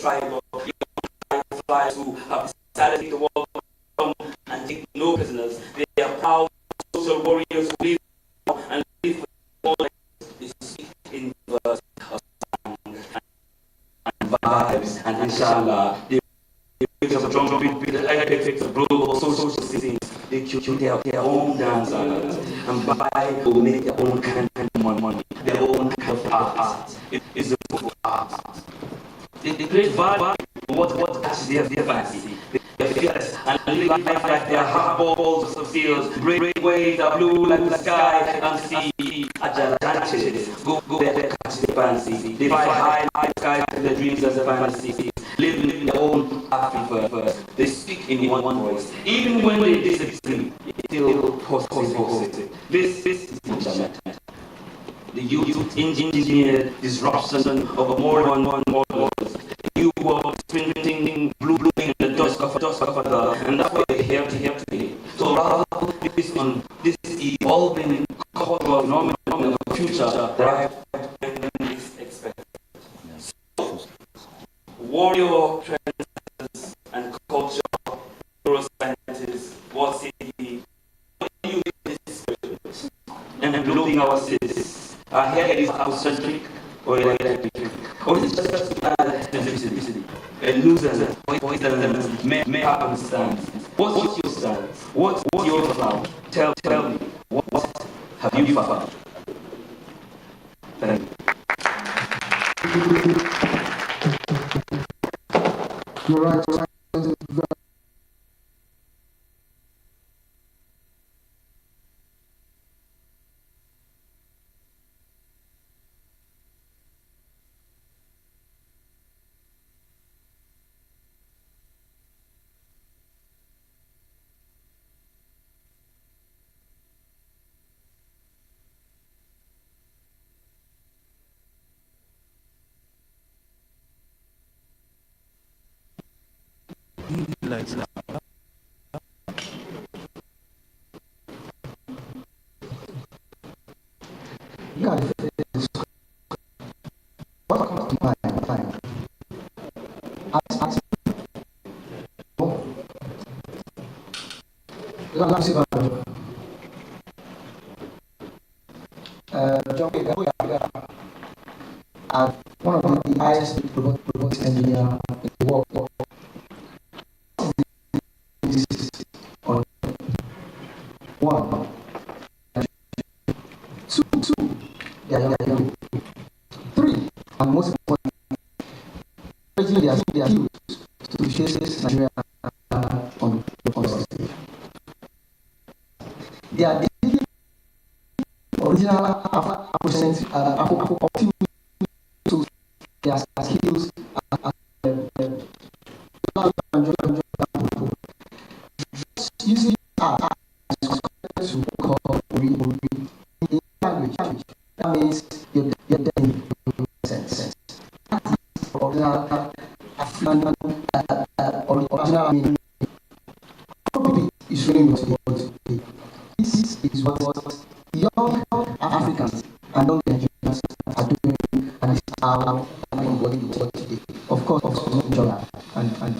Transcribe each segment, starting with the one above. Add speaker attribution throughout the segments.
Speaker 1: tribe of flies who have decided to welcome and take no prisoners. They are proud social warriors who live and live with all they speak in verse of song and vibes, and inshallah, they of a drum beat with the effects of global social systems. They choose their own dancers and buy or make their own kind of money, their own kind of art. It is a book of art. They create value what catches their fancy. They're fearless and live life like they are hard balls of seals, break waves that blue like the sky and see gigantes. Go there, catch their fancy. They fly high sky to their dreams as a fantasy. Live in their own Africa first. They speak in one voice. Even when they disagree, it's still positive. This is internet. The youth engineered disruption of a more than one models. You were spinning blue in the dusk of a and that's why we're here today. So rather this is evolving cultural phenomenon of the future that I least expected. So, warrior trends and culture, neuroscientists, what city, what do you use this spirit and enveloping our cities? Our head is Afrocentric or electric, or is it just electricity? A loser, poison, may happen stance. What's your stance? What's your found? Tell me, what have you found? Thank you.
Speaker 2: You're right. What comes to mind? One of the highest robotics engineer in the world. On one, two, young. Three, and most importantly, their skills to face Nigeria on the stage. They are the original Afro-optimism to their skills using art to call in language. That means you're then sense. That is original African original meaning. Probably is really what today. This is what young Africans and young Nigerians are doing, and it's how everybody is working today. Of course, not and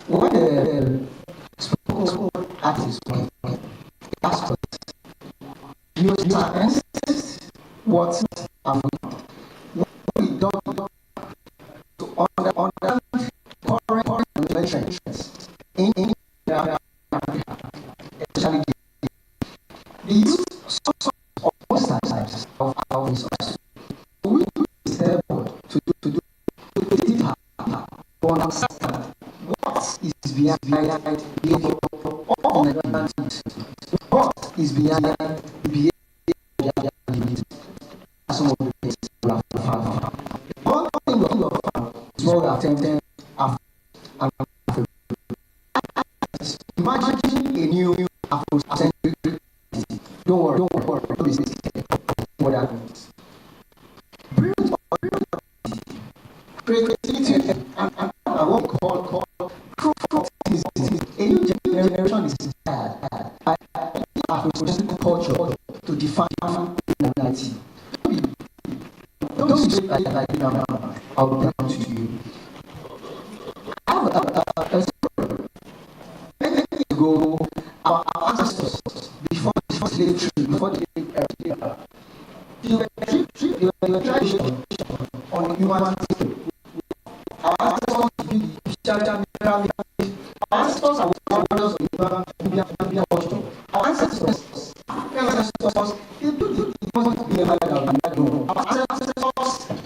Speaker 2: when the spoken artist asked us, Neuroscience, what have we done to understand current trends in Africa, especially the use of most types of our resources. We do this to understand what is behind behavior of Nigerians, what is behind behavior of some of the things we have found. One thing we have found is what we are attempting imagine a new Afrocentric. Don't worry, don't be scared. What that means. Creativity and what we call optimism. A new generation is inspired by Afrocentric culture to define humanity. don't say like now. I'll be down to you. I have a story. Many years ago, our ancestors, before slavery, before the they were trying on human scale. Our ancestors did the pyramid. Our ancestors are warriors of Nubian culture. Our ancestors, African ancestors, they do the most behavior that we know. Our ancestors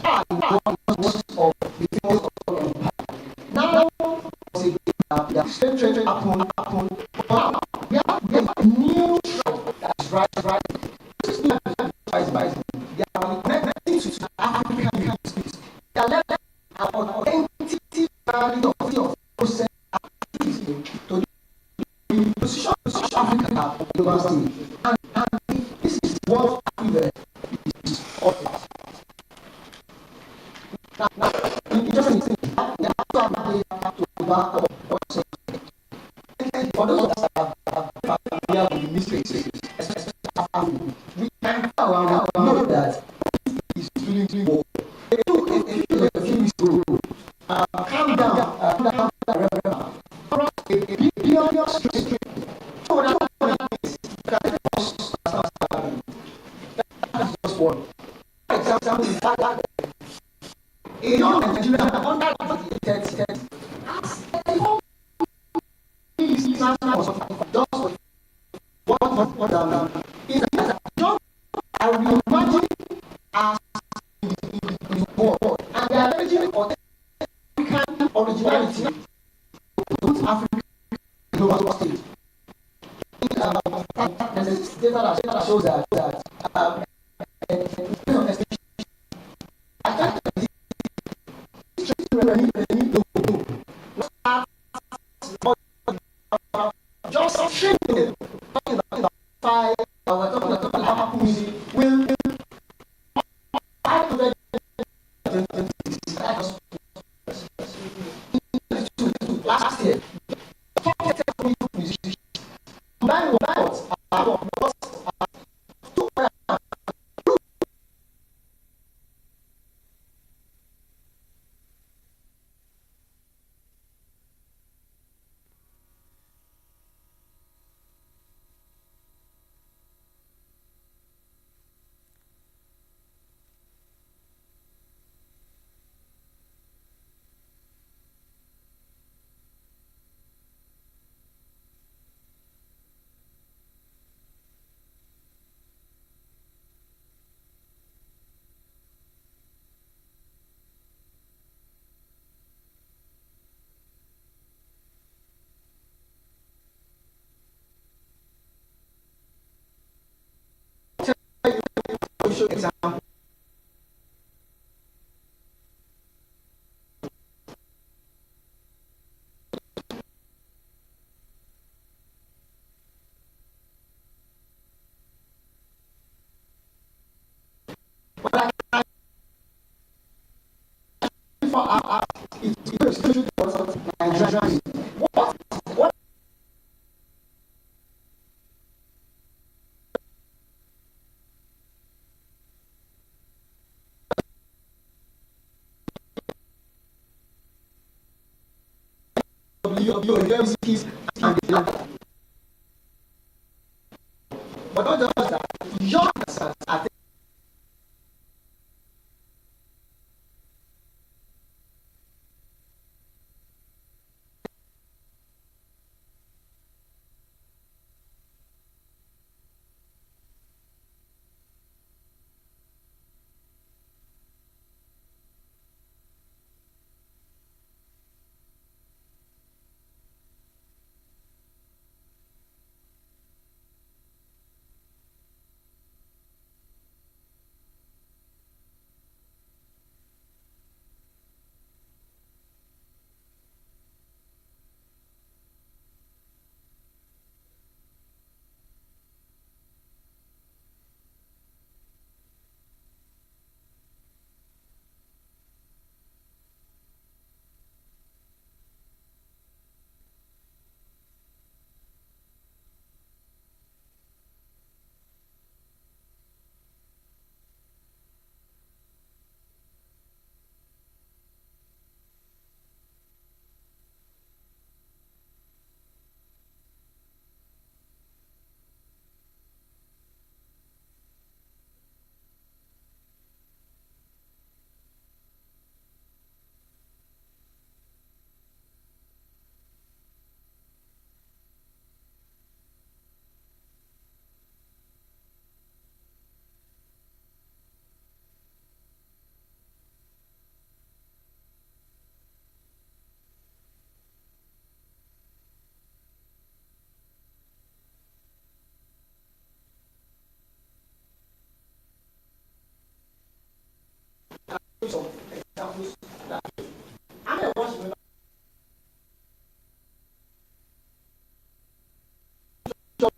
Speaker 2: are the ones of the famous of now, the slave trade happened. But now, we have a new tribe that is rising. This new tribe is rising. They are connecting to African youth. They are letting our identity of process to the position of Africa on the global stage. And this is what Africa is all about. Now, interesting thing, they have to back up also. For those of us that are familiar with the mysteries, especially Africa, we can know that it's really war. A few weeks ago, calm down, cross a billion straight. So that is just one. For example, in fact, a young Nigerian under 30 has 34 listeners just what is that young I will imagine as in the world, and they are leveraging African originality to put Africa on the global stage. There's data that shows that just shrinking about 5 hours music will 500 last year. Musicians combined what example. But I for it's Nigerian. What universities and the but not just that, young persons are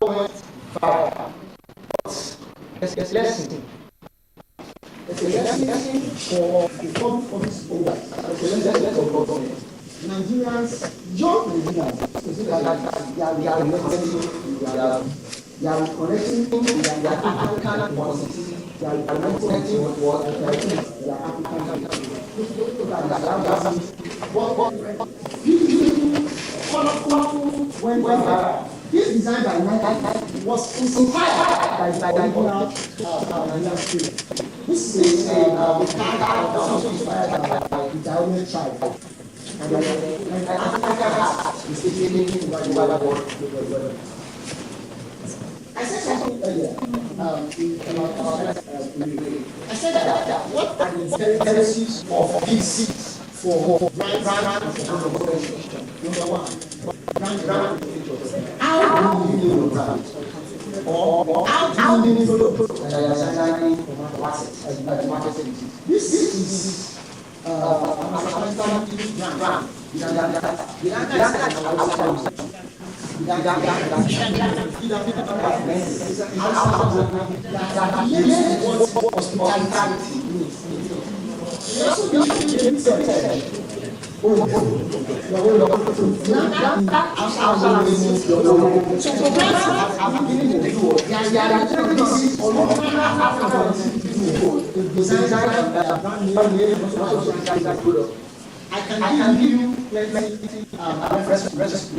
Speaker 2: went viral. It's a lesson. It's a lesson for the public office holders. It's a lesson for government. Nigerians, young Nigerians, they are connecting their African quality. They are connecting what their African when this design by Nike was inspired by the original Nigerian spirit. This is a character that was inspired by the Diamond tribe. And Africa is taking I said something earlier. I said that what are the tendencies of these seeds for brand differentiation? Number one, brand how do you know brand? Or how do you know this is brand. I can give you plenty references.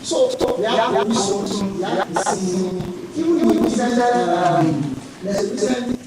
Speaker 2: So we have resources, we have the scene. Even if we send there's a recent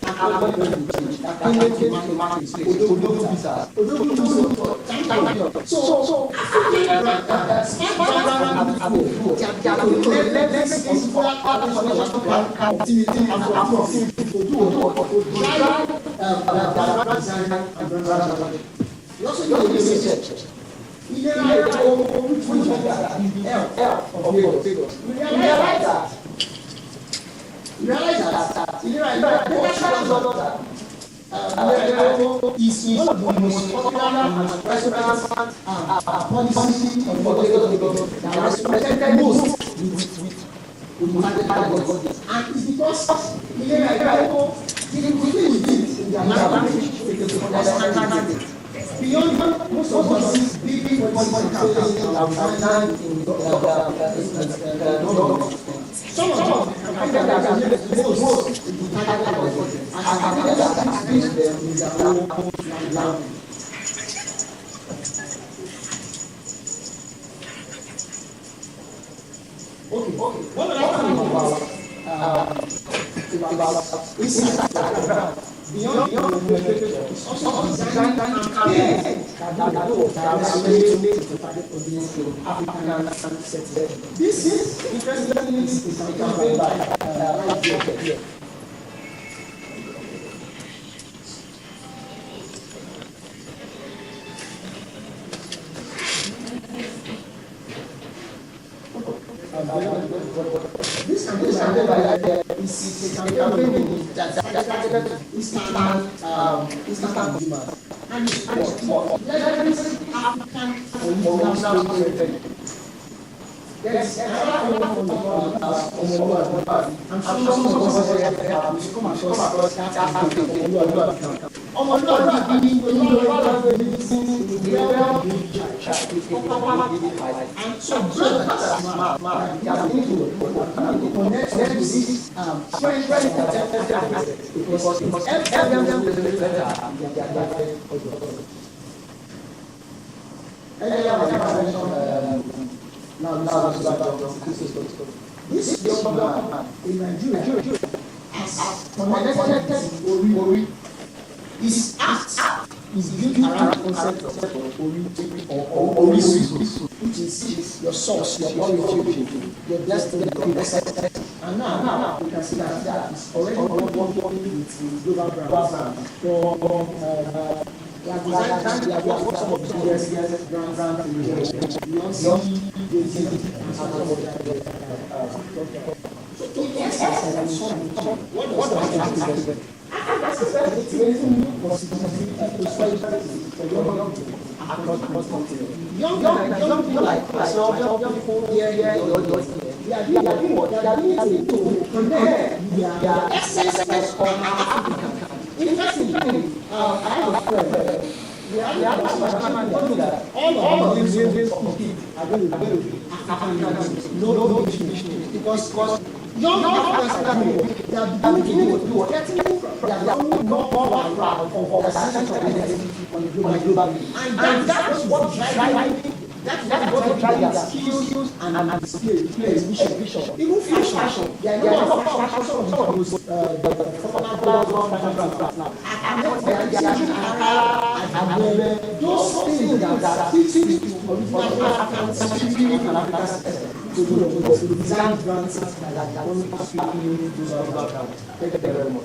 Speaker 2: You realize that is one of the most popular restaurants policy of the government that respected most with and it's because beyond most of these big policy campaigns some of them Okay. What are you about beyond it's also designed campaign that resonates to target audience to African setting. This is interestingly is a campaign by here. This campaign is a campaign that Eastern demand and it's African Yes, I'm this is the man in Nigeria as connected his act is built around the concept of Ori, which is your source, your origin, your destiny, and now we can see that is already working with global brands. So across continents. Young people like myself, young people here, they are doing what? They are doing to connect their essence on Africa. Interestingly, I have a friend. We have that all of these people are going to be African, no English, because young Africans they are beginning to do what? They are more proud of the sense of identity on the global level. And that's what driving. That's what drives their skills and display exhibition. Even fashion. There are a lot of fashion of those the former brands now. And they are using and those things that speak to original African spirit and African essence. To design brands that are only speaking those other brands. Thank you very much.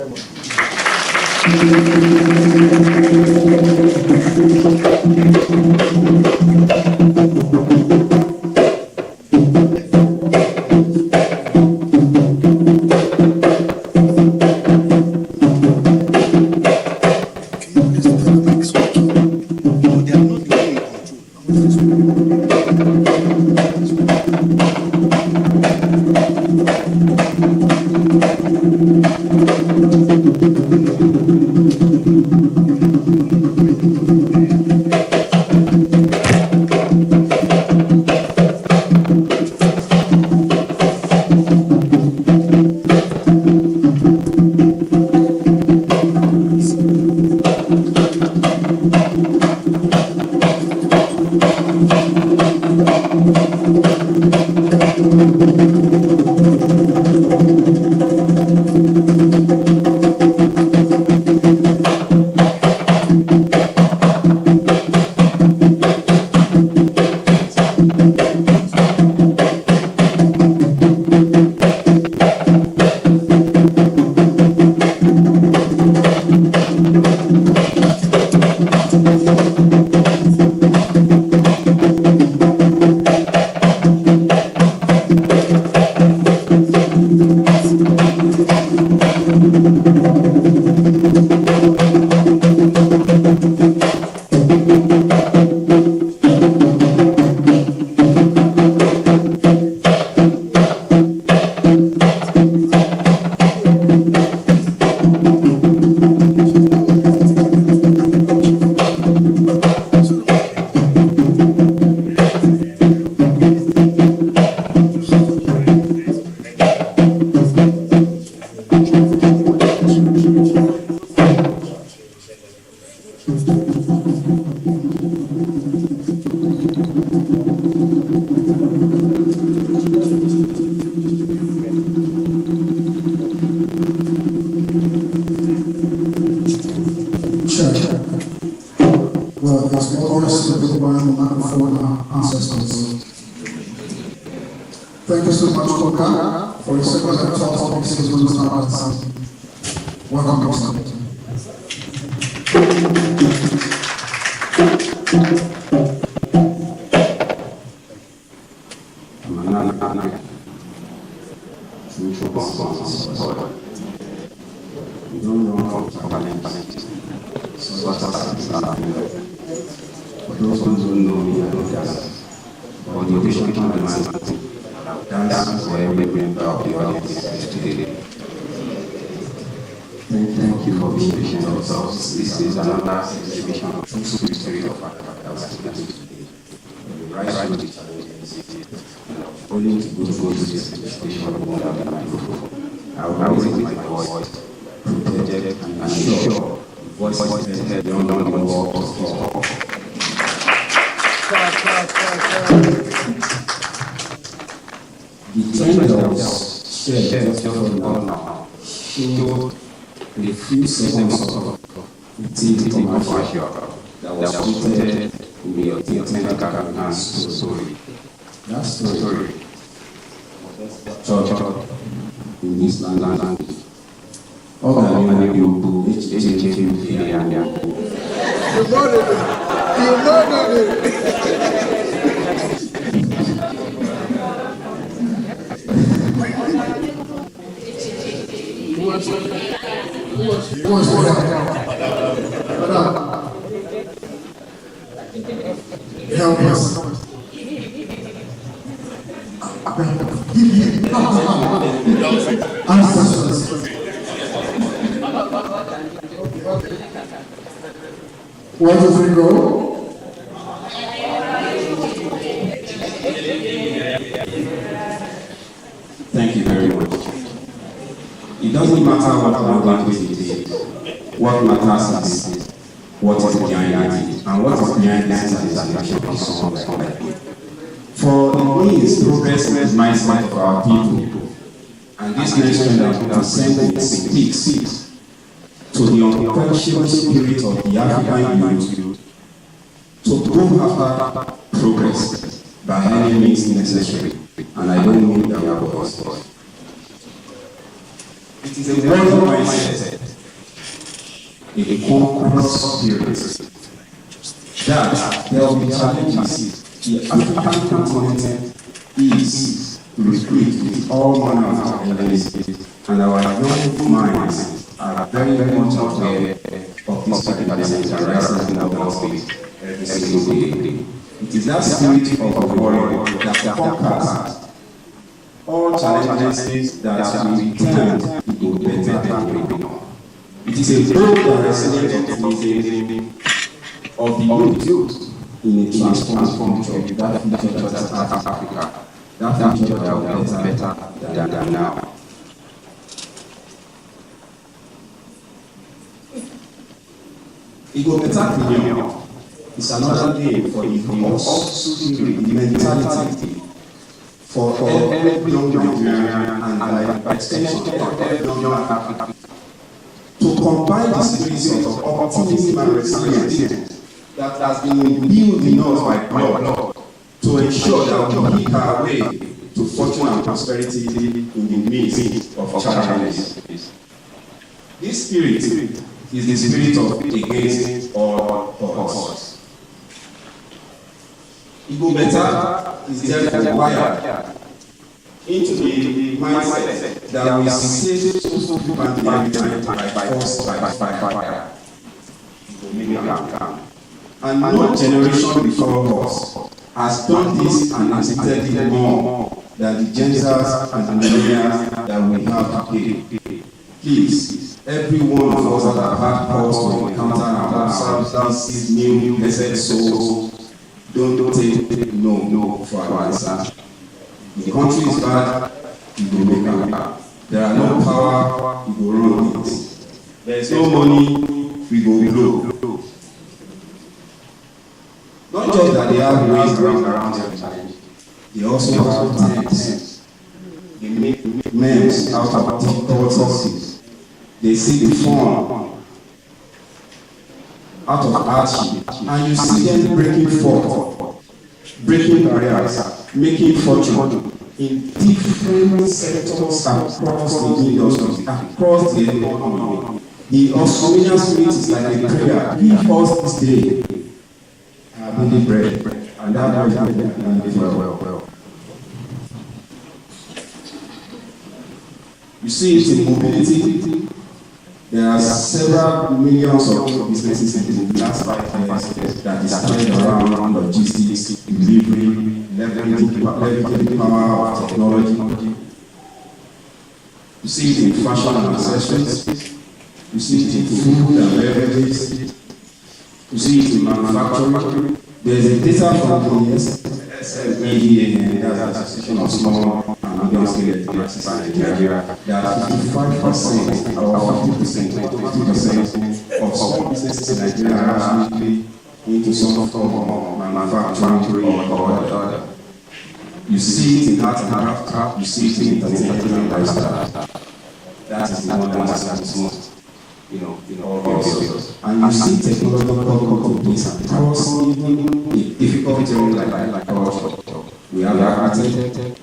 Speaker 3: Thank you so much, Koka, for your second talk. Welcome, We don't know how to for those who don't know me, I don't dance. For the occasion demands, dance for every member of the audience today. Thank you for being patient with us. This is another exhibition of true spirit of Africa that was presented today. The rise to the challenges, only to go through this exhibition of one of the microphone. I will raise my voice, protected and ensure voice is heard beyond the walls of his hall. The tendrils shared just now showed a few seconds of TV commercial that was printed in the medical hands story. That story church in this language. All the people
Speaker 2: Where does it go?
Speaker 3: Thank you very much. It doesn't matter what language it is. What matters is what is behind it. And what is behind that is an action of someone like me. For it means progress is mindset of our people. And this next trend that we are sending speaks to the unquenchable spirit of the African youth to go after progress by any means necessary. And I don't mean that we are boys. It is a warrior mindset, a conqueror's spirit, that there will be challenges. The African continent is replete with all manner of challenges, and our young minds are very, very much aware of these challenges and rising in our space every single day. It is that spirit of a warrior that conquers all challenges that we turn to go better than we know. It is a bold and resilient optimism of the youth in a transformed future, that future that is Africa, that future that will be better than now. It will better premium. It's another name for the mentality for every young Nigerian and by extension for every young African to combine the spirits of optimism and resilience that has been imbued in us by blood to ensure that we pick our way to fortune and prosperity in the midst of challenges. This spirit is the spirit of against all odds. Igbo better is therefore wired into the mindset that we save so every time by force, by fire. And no generation before us has done this and accepted it more than the Gentiles and the millennials that we have today. Please, every one of us that have had cause to encounter ourselves these new blessed souls, don't take no for an answer. The country is bad, you go make it bad. There are no power, you go run it. There is no money, we go blow. Not just that they have ways around their challenge, they also have tents. They make memes out of difficult sources. They see the fun out of hardship, and you see them breaking forth, breaking barriers, making fortune in different sectors across the industry, across the economy. The Australian spirit is like a prayer. Give us this day our daily bread, and that bread will be well. You see it in mobility. There are several millions of businesses in the last 5 years that is spread around logistics, delivery, leveraging the power of technology. You see it in fashion and accessories. You see it in food and beverages. You see it in manufacturing. There is a data from the SME, that's the Association of Small and Medium Scale Enterprises in Nigeria, that 55% or 50% of small businesses in Nigeria are actually into some form of manufacturing or other. You see it in art and craft, you see it in entertainment and lifestyle. That is the one that is most, obvious. And you see technological companies across even a difficult area like culture. We have architect.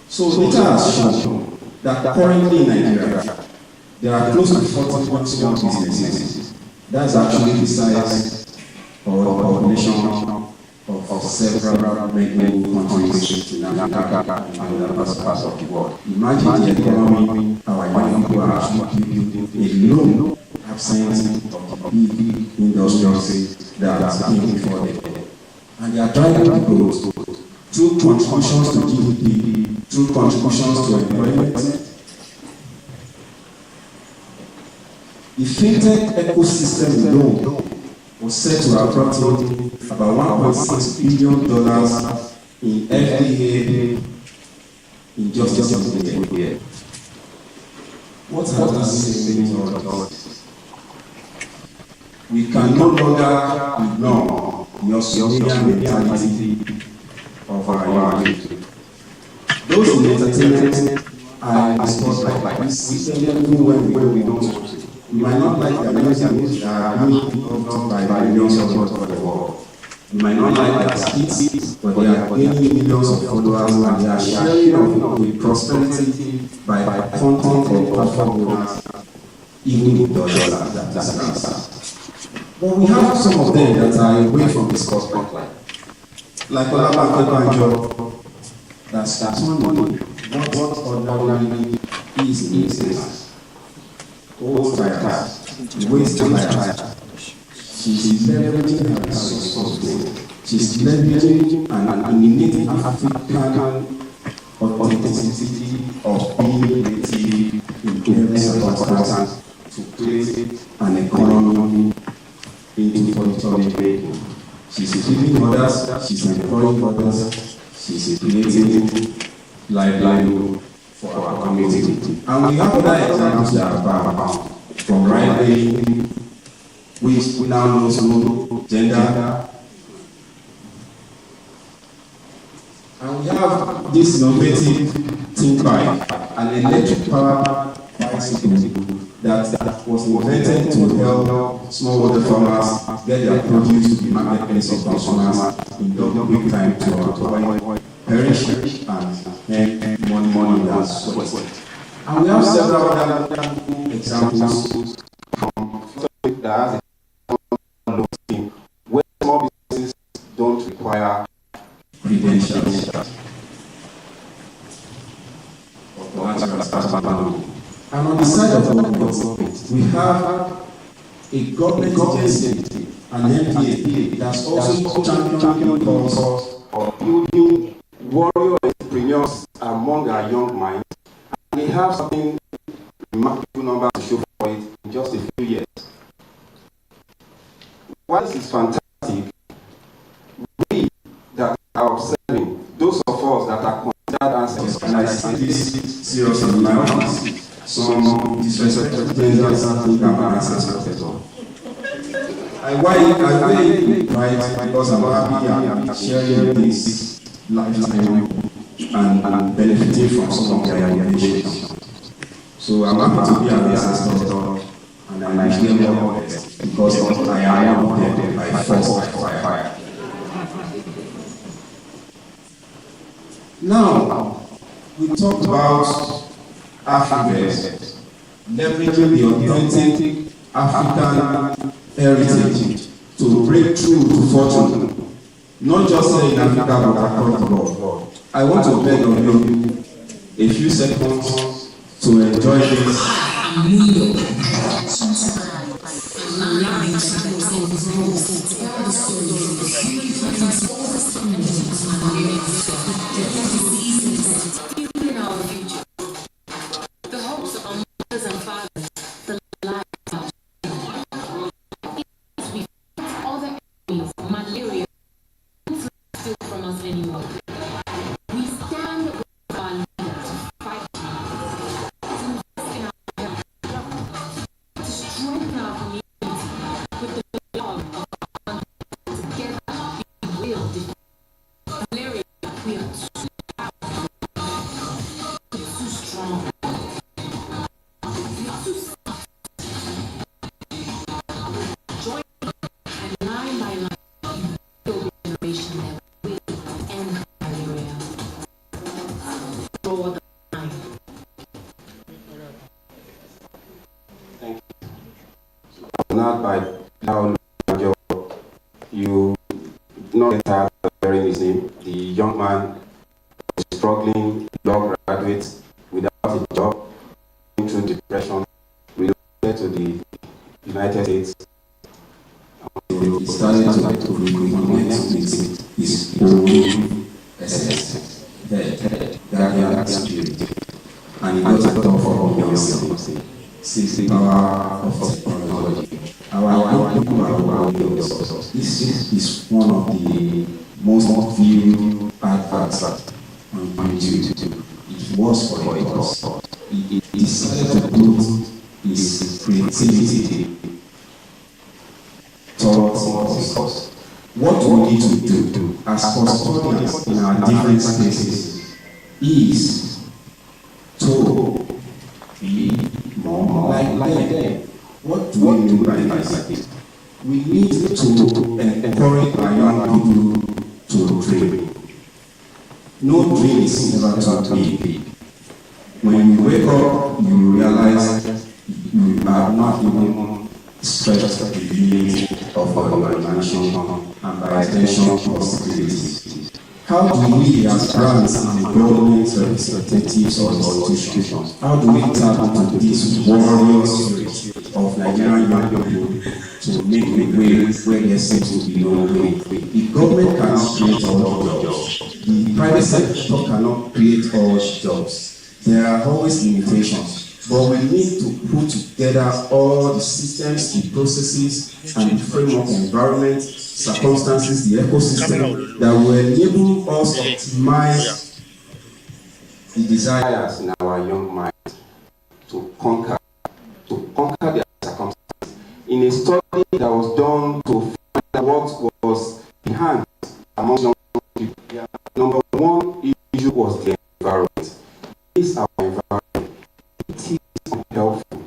Speaker 3: So data has shown that currently in Nigeria, there are close to 41 small businesses. That's actually the size or the population of several many countries in Africa and other parts of the world. Imagine the economy our young people are actually building a low absence of the big industries that are being before them. And they are driving the growth through contributions to GDP, through contributions to employment. The fintech ecosystem alone was said to have brought in about $1.6 billion in FDA injustice in the year. What has this saying to us? We can no longer ignore the Australian mentality of our youth. Those in entertainment are in the spotlight. We see them when we don't. We might not like their music that are being loved by millions of people over the world. We might not like their skits, but they are gaining millions of followers and they are sharing of the prosperity by content or platform owners, even in dollars. But we have some of them that are away from the spotlight. Like Aramanda Banjo, that's money. What ordinarily is in business. Old tires, waste tires. She's leveraging her resources. She's leveraging an innate African authenticity of being creative in every circumstance to create an economy into politically making. She's giving others, she's employing others, she's creating livelihood for our community. And we have other examples that are abound, from right-wing, which now knows no gender. And we have this innovative think bike, an electric powered bicycle that was invented to help smallholder farmers get their produce to the marketplace of consumers in double quick time to avoid perish and money that's sweat. And we have several other examples from that where small businesses don't require credentials. And on the side of the government, we have a government agency, an MPA, that's also championing cause of building warrior entrepreneurs among our young minds. And they have something remarkable numbers to show for it in just a few years. While this is fantastic, we that are observing, those of us that are considered ancestors, and I see this seriously in my office, some disrespectful things that think I'm an ancestor. I weigh right because I'm happy I'm sharing this lifetime and benefiting from some of their innovations. So I'm happy to be an ancestor and I wish them all the best because I am not there by force or by fire. Now, we talked about Africans leveraging the authentic African heritage to break through to fortune, not just here in Africa but across the world. I want to beg of you a few seconds to enjoy this. Not by how you not get tired of hearing his name. The young man was struggling, law graduate without a job, going through depression, relocated to the United States. He started to reconnect with his own essence, that spirit. And he got it done for yourself. Since the power of technology. Our people are yours. This is one of the most viewed adverts on YouTube. It was for a cause. It decided to put his creativity towards us. What we need to do as custodians in our different spaces is to be more like them. What do we mean by this? We need to encourage our young people to dream. No dream is never too big. When you wake up, you realize you are not even stretched the limit of our imagination and by extension possibilities. How do we as brands and government representatives or institutions, how do we tap into this warrior spirit of Nigerian young people to make a way where there seems to be no way? The government cannot create all jobs. The private sector cannot create all jobs. There are always limitations, but we need to put together all the systems, the processes, and the framework environment, circumstances, the ecosystem that will enable us to optimize the desires in our young minds to conquer their circumstances. In a study that was done to find out what was behind among young people, number one issue was the environment. This is our environment. It is unhelpful.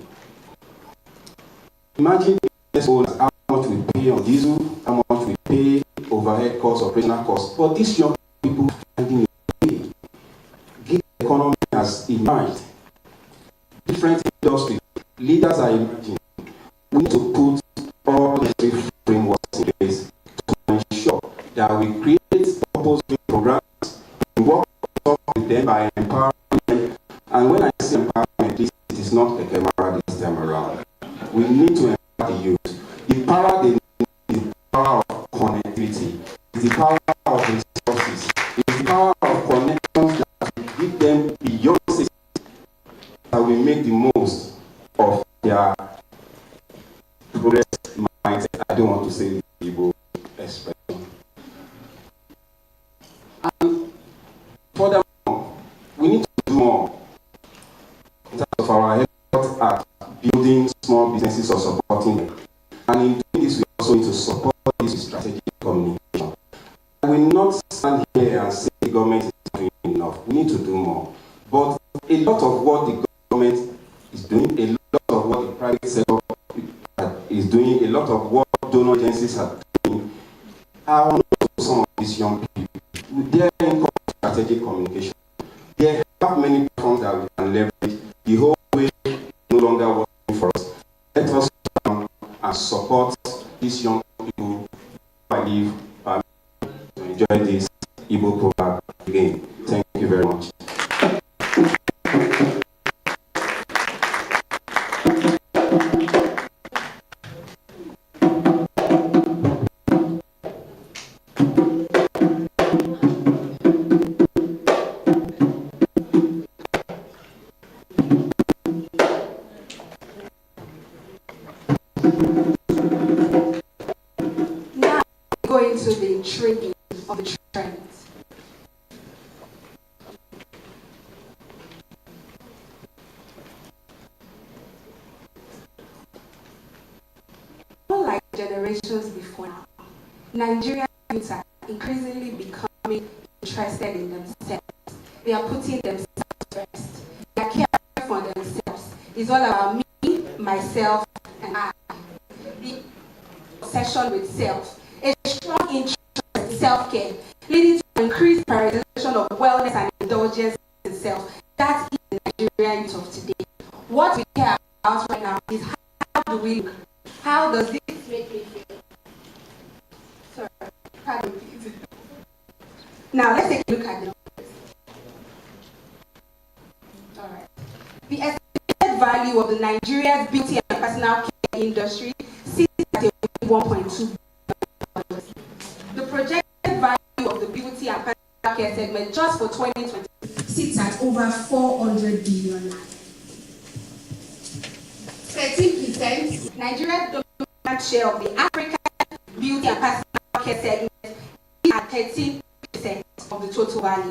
Speaker 3: Imagine how much we pay on diesel, how much we pay overhead costs, operational costs. But these young people finding a way. Gig economy has emerged. Different industries, leaders are emerging. We need to put all the frameworks in place to ensure that we create purposeful programs, we work with them by empowering them. And when I say empowerment, it is not a camera this time around. We need to empower the youth. The power they need is the power of connectivity, is the power of resources, is the power of connections that will give them beyond systems, that will make the most of their progress mindset. I don't want to say the Igbo expression. And furthermore, we need to do more in terms of our effort at building small businesses or supporting them. And in doing this, we also need to support this with strategic communication. I will not stand here and say the government is doing enough. We need to do more. But a lot of what the government is doing, a lot of what the private sector is doing, a lot of what donor agencies are doing, are on some of these young people. They are in strategic communication. They have many platforms that we can leverage. The whole way no longer working for us. Let us come and support these young people to enjoy this Igbo program again. Thank you very much.
Speaker 4: To the intriguing of the trends. Unlike generations before now, Nigerian youth are increasingly becoming interested in themselves. They are putting themselves first. They are caring for themselves. It's all about me, myself, and I. The obsession with self. A strong interest in self-care, leading to increased prioritization of wellness and indulgence in self. That is the Nigerian youth of today. What we care about right now is how do we look? How does this make me feel? Sorry, pardon me. Now let's take a look at the numbers. Alright. The estimated value of the Nigeria's beauty and personal care industry sits at $1.2 billion. The projected value of the beauty and personal care segment just for 2020 sits at over 400 billion. 13%, Nigeria's dominant share of the African beauty and personal care segment is at 13% of the total value.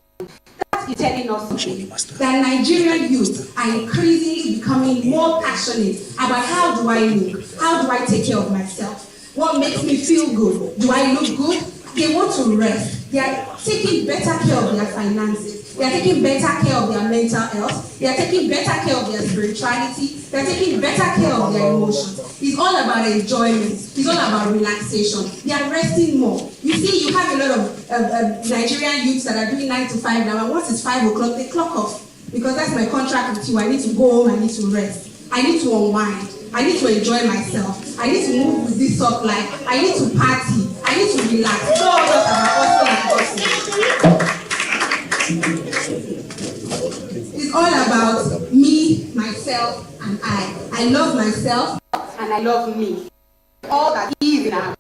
Speaker 4: That is telling us that Nigerian youth are increasingly becoming more passionate about how do I look, how do I take care of myself, what makes me feel good, do I look good? They want to rest. They are taking better care of their finances. They are taking better care of their mental health. They are taking better care of their spirituality. They are taking better care of their emotions. It's all about enjoyment. It's all about relaxation. They are resting more. You see, you have a lot of Nigerian youths that are doing 9 to 5 now, and once it's 5 o'clock, they clock off. Because that's my contract with you. I need to go home, I need to rest. I need to unwind. I need to enjoy myself. I need to move with this soft life. I need to party. I need to relax. It's all just about It's all about me, myself, and I. I love myself and I love me. All that is in our.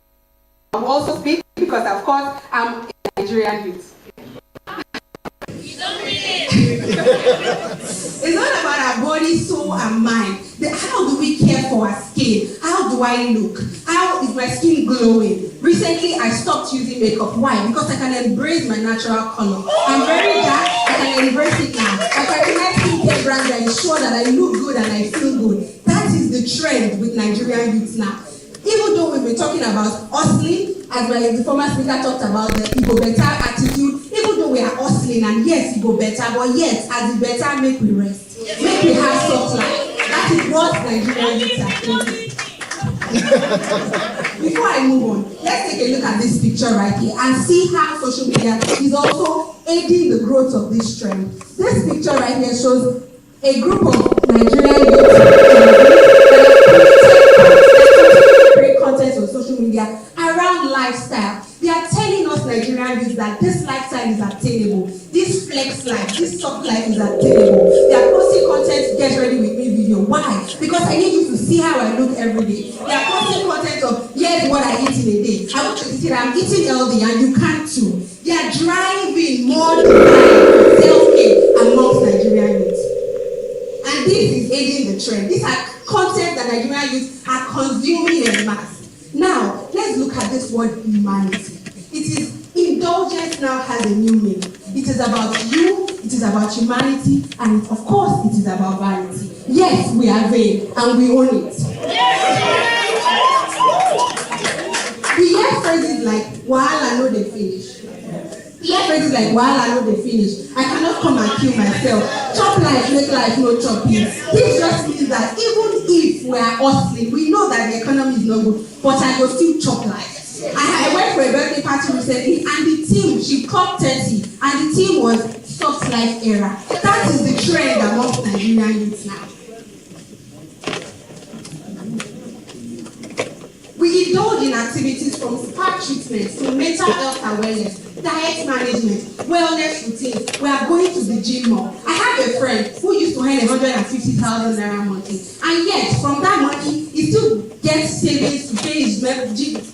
Speaker 4: I will also speak because, of course, I'm a Nigerian youth. It's not about our body, soul, and mind. How do we care for our skin? How do I look? How is my skin glowing? Recently, I stopped using makeup. Why? Because I can embrace my natural color. I'm very dark. I can embrace it now. I can recognize skincare brands and ensure that I look good and I feel good. That is the trend with Nigerian youths now. Even though we've been talking about hustling, as the former speaker talked about the ego better attitude, even though we are hustling and yes, ego better, but yes, as the better, make we rest. Make we have soft life. That is what Nigerian youths are thinking. Before I move on, let's take a look at this picture right here and see how social media is also aiding the growth of this trend. This picture right here shows a group of Nigerian youths content on social media around lifestyle. They are telling us Nigerian youth that this lifestyle is attainable. This flex life, this soft life is attainable. They are posting content, get ready with me video. Why? Because I need you to see how I look every day. They are posting content of, here's what I eat in a day. I want you to see that I'm eating healthy and you can too. They are driving more self-care amongst Nigerian youth. And this is aiding the trend. These are content that Nigerian youth are consuming en masse. Now, let's look at this word humanity. It is indulgence now has a new meaning. It is about you, it is about humanity, and of course, it is about vanity. Yes, we are vain, and we own it. We hear phrases like, while I know they finish. We hear phrases like, while I know they finish. I cannot come and kill myself. Chop life, make life, no chopping. This just means that even if we are hustling, we know that the economy is not good, but I will still chop life. I went for a birthday party recently, and the team, she clocked 30, and the team was soft life era. That is the trend amongst Nigerian youth now. We indulge in activities from spa treatments to mental health awareness, diet management, wellness routines. We are going to the gym more. I have a friend who used to earn 150,000 naira monthly, and yet from that money, he still gets savings to pay his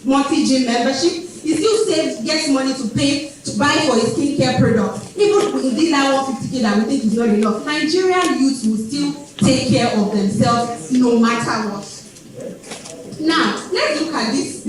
Speaker 4: monthly gym membership. He still gets money to pay to buy for his skincare products. Even within that 150K that we think is not enough, Nigerian youths will still take care of themselves no matter what. Now, let's look at this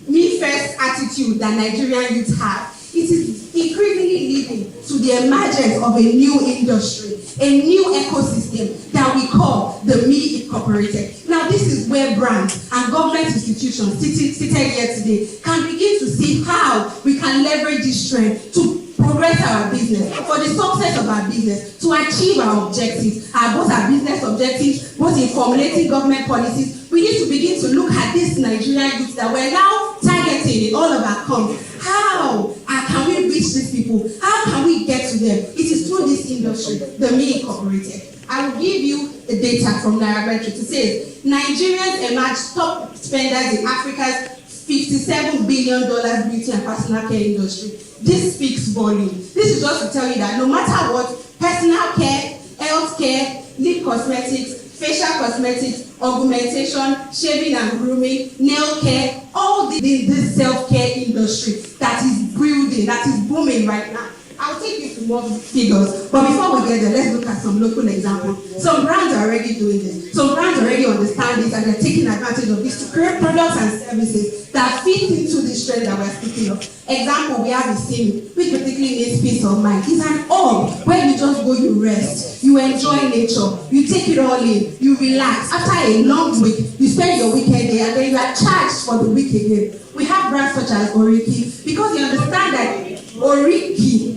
Speaker 4: me first attitude that Nigerian youth have. It is increasingly leading to the emergence of a new industry, a new ecosystem that we call the Me Incorporated. Now, this is where brands and government institutions seated here today can begin to see how we can leverage this trend to progress our business, for the success of our business, to achieve our objectives, both our business objectives, both in formulating government policies. We need to begin to look at these Nigerian youths that we're now targeting in all of our comms. How can we reach these people? How can we get to them? It is through this industry, the Me Incorporated. I will give you the data from Aramanda. It says Nigerians emerge top spenders in Africa's $57 billion beauty and personal care industry. This speaks volumes. This is just to tell you that no matter what, personal care, health care, lip cosmetics, facial cosmetics, augmentation,
Speaker 5: hair, shaving and grooming, nail care, all this self-care industry that is building, that is booming right now. I'll take you to more figures, but before we get there, let's look at some local examples. Some brands are already doing this. Some brands already understand this and they're taking advantage of this to create products and services that fit into this trend that we're speaking of. Example, we have the Simi, which particularly needs peace of mind. It's an hub where you just go, you rest, you enjoy nature, you take it all in, you relax. After a long week, you spend your weekend there and then you are charged for the week again. We have brands such as Oriki, because you understand that Oriki,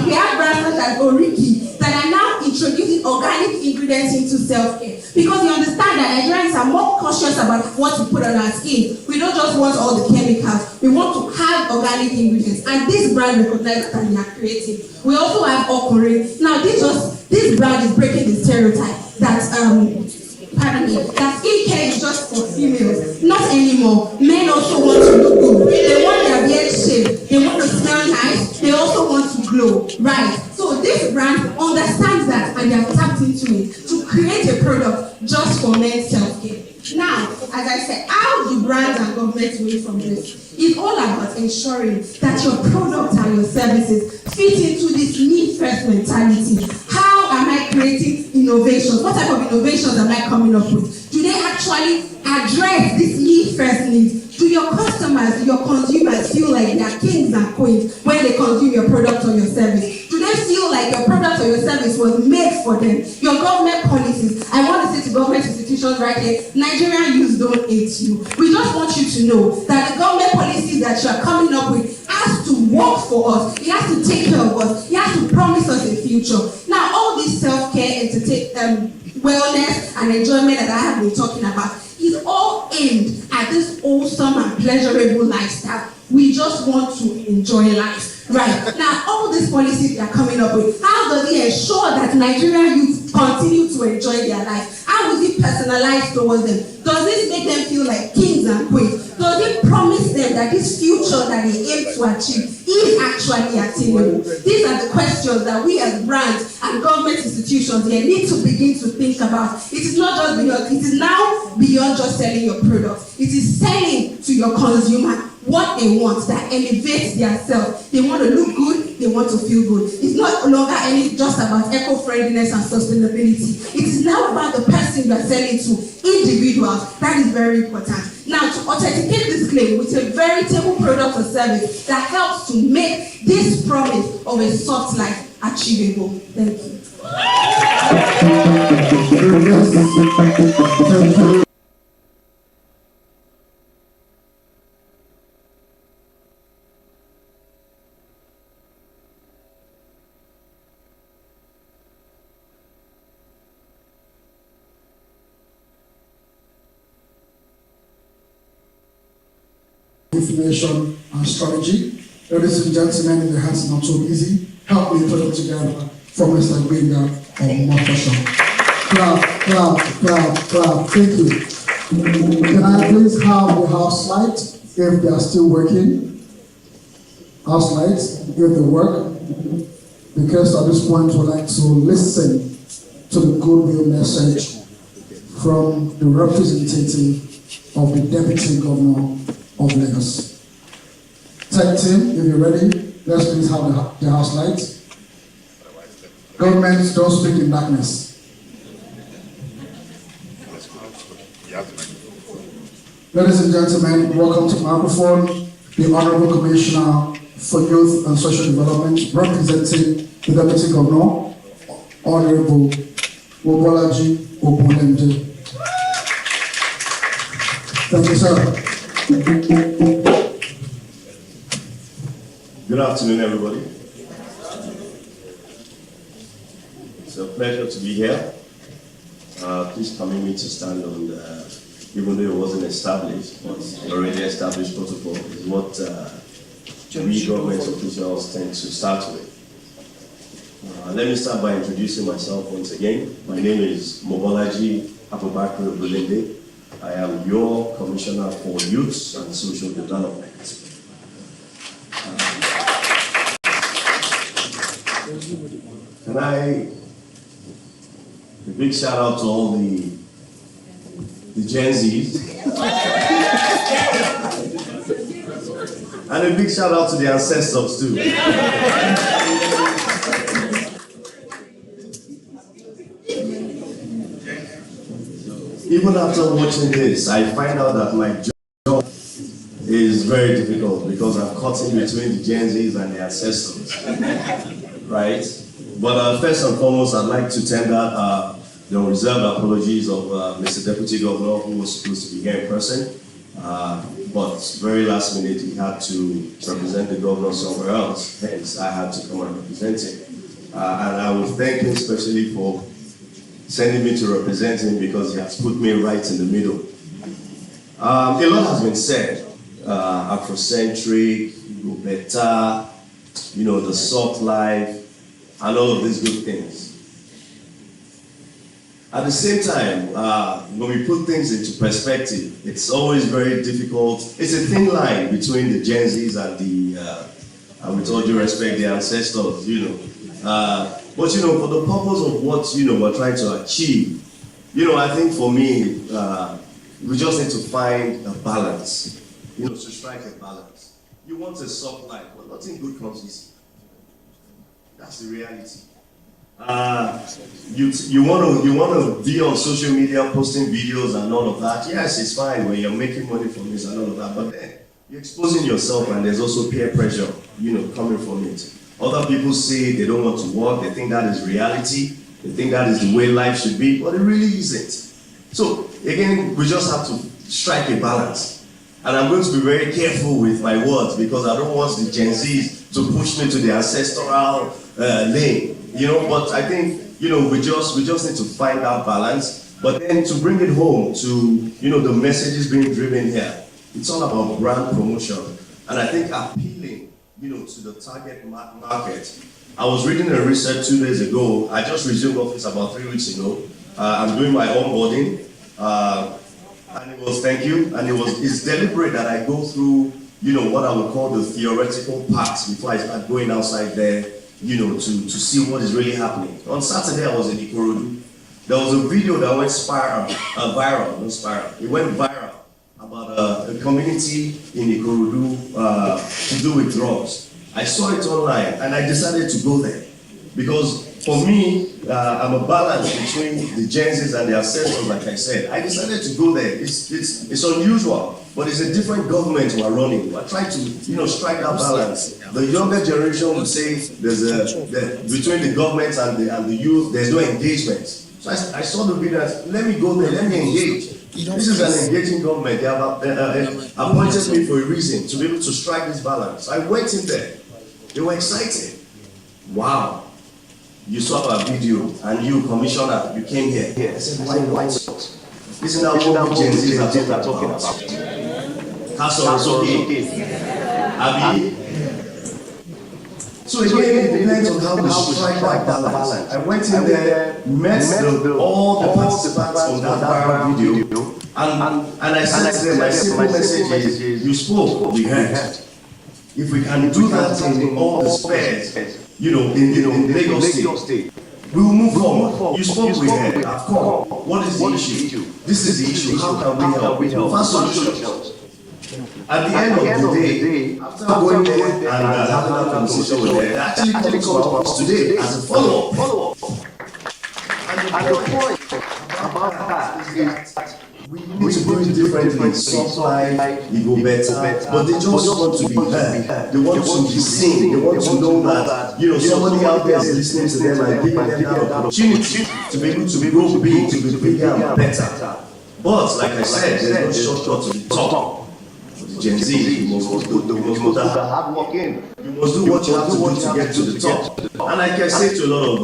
Speaker 5: we have brands such as Oriki that are now introducing organic ingredients into self-care, because you understand that Nigerians are more cautious about what we put on our skin. We don't just want all the chemicals, we want to have organic ingredients, and this brand recognizes that they are creative. We also have Okore. Now this brand is breaking the stereotype that that skincare is just for females. Not anymore. Men also want to look good. They want their beard shaved. They want to smell nice. They also want to glow. Right. So this brand understands that and they have tapped into it to create a product just for men's self-care. Now, as I said, how do brands and governments win from this? It's all about ensuring that your products and your services fit into this need-first mentality. How am I creating innovations? What type of innovations am I coming up with? Do they actually address this need-first need? Do your customers, do your consumers feel like they are kings and queens when they consume your product or your service? Do they feel like your product or your service was made for them? Your government policies, I want to say to government institutions right here, Nigerian youth don't hate you. We just want you to know that the government policies that you are coming up with has to work for us. It has to take care of us. It has to promise us a future. Now, all this self-care, wellness and enjoyment that I have been talking about is all aimed at this awesome and pleasurable lifestyle. We just want to enjoy life. Right. Now, all these policies they are coming up with, how does it ensure that Nigerian youth continue to enjoy their life? How is it personalized towards them? Does this make them feel like kings and queens? Does it promise them that this future that they aim to achieve is actually attainable? These are the questions that we as brands and government institutions here need to begin to think about. It is not just beyond, it is now beyond just selling your product. It is selling to your consumer what they want that elevates their self. They want to look good, they want to feel good. It's not longer just about eco-friendliness and sustainability. It is now about the person you are selling to, individuals. That is very important. Now, to authenticate this claim with a veritable product or service that helps to make this promise of a soft life achievable. Thank you.
Speaker 6: Information and strategy. Ladies and gentlemen, if your hands are not so easy, help me put them together for Mr. Gbenga of Mafasha. Clap, clap, clap, clap. Thank you. Can I please have the house lights if they are still working? House lights, if they work. Because at this point we'd like to listen to the goodwill message from the representative of the Deputy Governor of Lagos. Tech team, if you're ready, let's please have the house lights. Government, don't speak in darkness. Ladies and gentlemen, welcome to microphone, the Honorable Commissioner for Youth and Social Development, representing the Deputy Governor, Honorable Mobolaji Obolemde. Thank you, sir.
Speaker 7: Good afternoon, everybody. It's a pleasure to be here. Please permit me to stand on the, even though it wasn't established, but already established protocol is what we government officials tend to start with. Let me start by introducing myself once again. My name is Mobolaji Obolemde. I am your Commissioner for Youth and Social Development. Can I, a big shout out to all the the Gen Zs. And a big shout out to the ancestors too. Even after watching this, I find out that my job is very difficult because I'm caught in between the Gen Zs and the ancestors, right? But first and foremost, I'd like to tender the reserved apologies of Mr. Deputy Governor, who was supposed to be here in person, but very last minute he had to represent the governor somewhere else, hence I had to come and represent him. And I will thank him especially for sending me to represent him because he has put me right in the middle. A lot has been said, Afrocentric, better, the soft life, and all of these good things. At the same time, when we put things into perspective, it's always very difficult. It's a thin line between the Gen Zs and the, with all due respect, the ancestors, But for the purpose of what we're trying to achieve, I think for me, we just need to find a balance. To strike a balance. You want a soft life, but nothing good comes easy. That's the reality. You want to be on social media posting videos and all of that. Yes, it's fine when you're making money from this and all of that, but then you're exposing yourself and there's also peer pressure, coming from it. Other people say they don't want to work, they think that is reality, they think that is the way life should be, but it really isn't. So again, we just have to strike a balance. And I'm going to be very careful with my words because I don't want the Gen Zs to push me to the ancestral lane. But I think, we just need to find that balance. But then to bring it home to, the messages being driven here, it's all about brand promotion. And I think appealing, to the target market. I was reading a research 2 days ago. I just resumed office about 3 weeks ago. I'm doing my onboarding. And it was, thank you, and it's deliberate that I go through, what I would call the theoretical parts before I start going outside there, to see what is really happening. On Saturday, I was in Ikorodu. There was a video that went viral, it went viral about a community in Ikorodu to do with drugs. I saw it online, and I decided to go there, because for me, I'm a balance between the Gen Zs and the ancestors, like I said. I decided to go there. It's unusual, but it's a different government we're running. We're trying to, strike that balance. The younger generation will say between the government and the youth, there's no engagement. So I saw the video, let me go there, let me engage. This is an engaging government. They have appointed me for a reason, to be able to strike this balance. I went in there. They were excited. Wow. You saw our video, and you, Commissioner, you came here. I said, why not? Isn't that what Gen Zs are talking about? Abi. So again, it depends on how we strike that balance. I went in there, met all the participants on that viral video, and I said to them, my simple message is, you spoke, we heard. If we can do that in all the spheres, in Lagos State, we will move forward. You spoke, we heard. I've come. What is the issue? This is the issue. How can we help? Fast solutions. At the end of the day, after going there and having that conversation with them, they actually come to us today as a follow-up. And the point about that is that we need to do it differently. Soft life, you go better, but they just want to be heard. They want to be seen. They want to know that somebody out there is listening to them and giving them that opportunity to be able to grow big, to be bigger and better. But like I said, there's no shortcut to the top. Gen Z, you must put the hard work in. You must do what you have to do to get to the top. And like I say to a lot of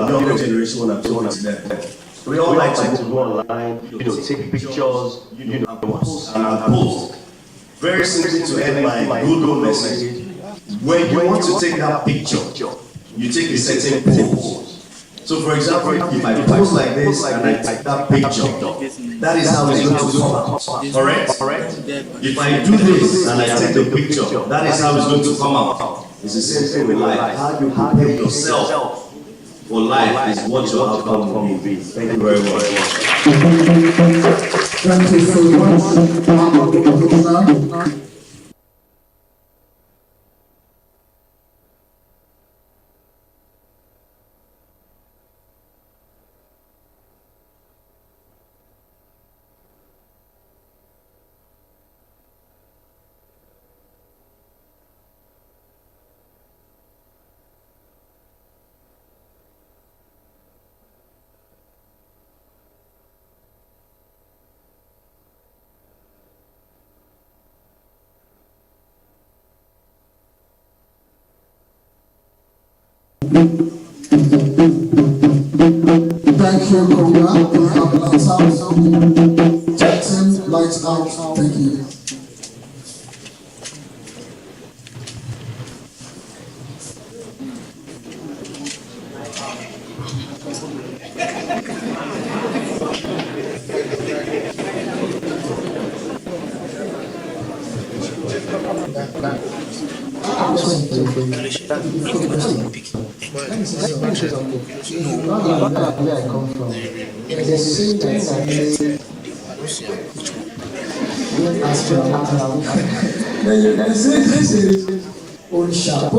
Speaker 7: younger generation when I'm talking to them, we all like to go online, take pictures, post. Very simply to end my Google message. When you want to take that picture, you take a certain pose. So for example, if I pose like this and I take that picture, that is how it's going to come. Correct? If I do this and I take the picture, that is how it's going to come out. It's the same thing with life. How you prepare yourself for life is what your outcome will be. Thank you very much.
Speaker 6: Thank you so much. Thank you, Korea. Lights out. Jackson, lights out. Thank you.
Speaker 2: Where I come from, there's a saying that says, this is Orisha,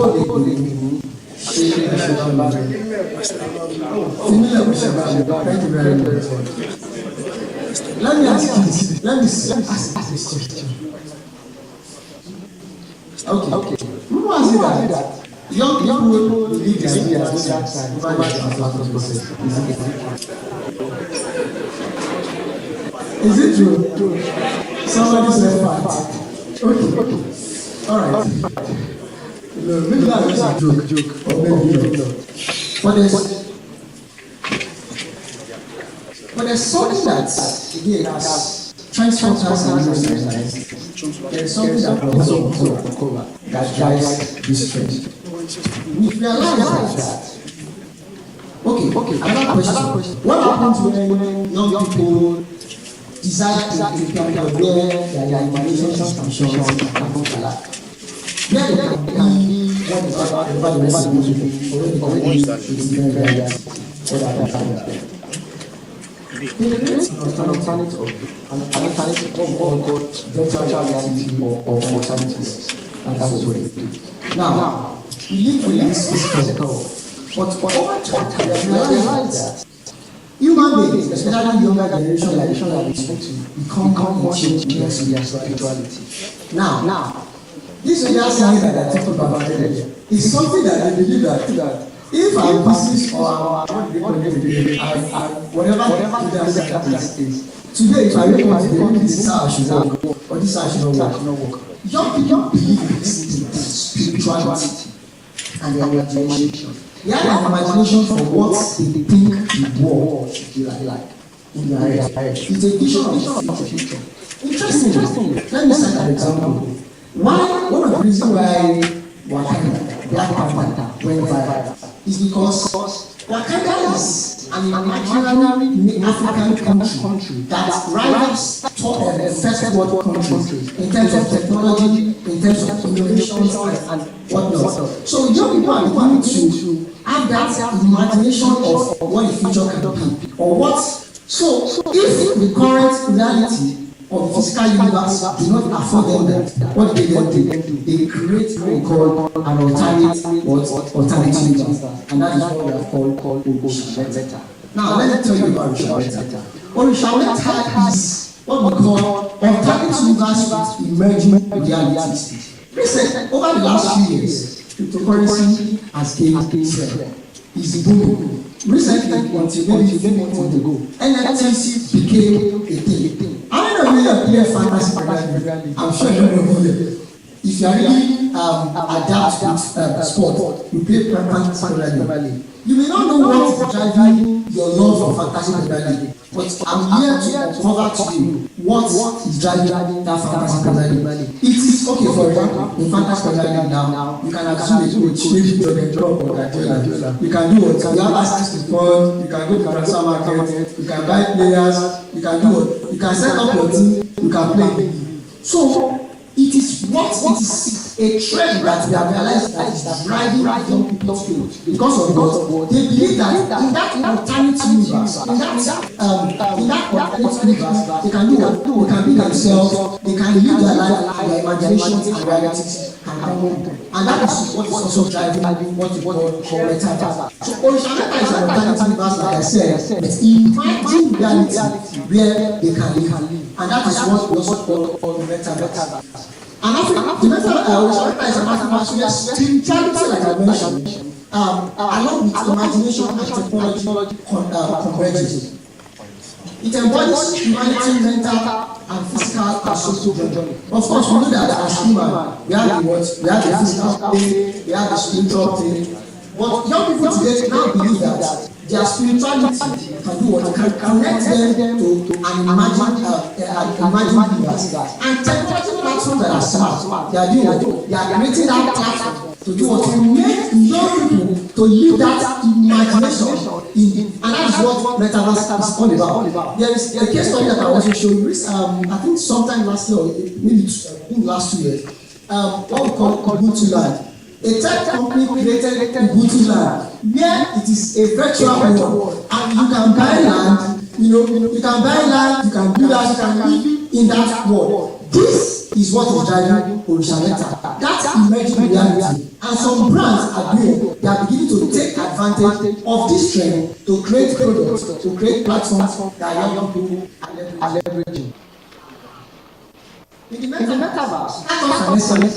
Speaker 2: thank you very much. Let me ask this question. Okay. Who was it that young people leave their ideas outside over the Anthropologists process? Is it true? Somebody said fact. Okay. All right. No, maybe that was a joke, or maybe not. But there's something that again has transformed us in neuroscience. There's something that also cover that drives this trend. We realize that. Okay. Another question. What happens when young people decide to become where their imagination functions and come to life? Where they can be what is about the rest of the people already is very an alternative of virtual reality or alternatives, and that is what they do. Now, we live with this physical, but over time, we realize that human beings, especially younger generation, are expected to become conscious of their spirituality. Now, this social science that I talked about earlier is something that I believe that if our business or our whatever is today, if I wake up today, this is how I should work, or this is how I should not work. Young people believe in spirituality and their imagination. They have an imagination for what they think the world should be like. It's a vision of the future. Interesting. Let me cite an example. One of the reasons why Wakanda, Black Panther, went viral is because Wakanda is an imaginary African country that rivals top of the first world countries in terms of technology, in terms of innovations and whatnot. So young people are beginning to have that imagination of what the future can be or what. So if the current reality of the physical universe do not afford them that, what do? They create what we call an alternative universe, and that is what we have called Orisha. Now let me tell you about Orisha. Orisha is what we call alternative universe with emerging realities. Listen, over the last few years, cryptocurrency has gained strength. It's booming. Recently, until maybe 4 months ago, NFTs became a thing. I don't know if you fantasy programming. I'm sure you know who. If you are really adapt with sport, you play fantasy programming. You may not know what is driving your love for fantasy programming, but I'm here to uncover to you what is driving that fantasy programming. It is okay, for example, in fantasy programming now, you can assume it will change your drop or you can do what? You have access to funds, you can go to transfer market, you can buy players, you can do what? You can set up your team, you can play. So it is what it is a trend that we have realized that is driving young people to because of what they believe that in that alternate universe, in that alternate universe, they can do what? They can be themselves, they can live their life, their imaginations and realities can come home. And that is what is also driving what you call metaverse. So Orishameta is an alternate universe, like I said, but imagine reality where they can live. And that is what we also call metaverse. And after the Orishameta is an African where spirituality, like I mentioned, along with imagination and technology converges. It embodies humanity, mental and physical and social journey. Of course, we know that as human, we have the what? We have the physical pain, we have the spiritual pain. But young people today now believe that their spirituality can do what? Can connect them to an imagined universe. And technology platforms that are smart, they are doing what? They are creating that platform to do what? To make young people to live that imagination in, and that is what metaverse is all about. There is a case study that I also show you. I think sometime last year, or maybe in the last 2 years, what we call Ubuntu Land. A tech company created Ubuntu Land, where it is a virtual world, and you can buy land. You can buy land, you can do that, you can live in that world. This is what is driving Orishameta. That's emerging reality. And some brands are doing, they are beginning to take advantage of this trend to create products, to create platforms that young people are leveraging. In the metaverse,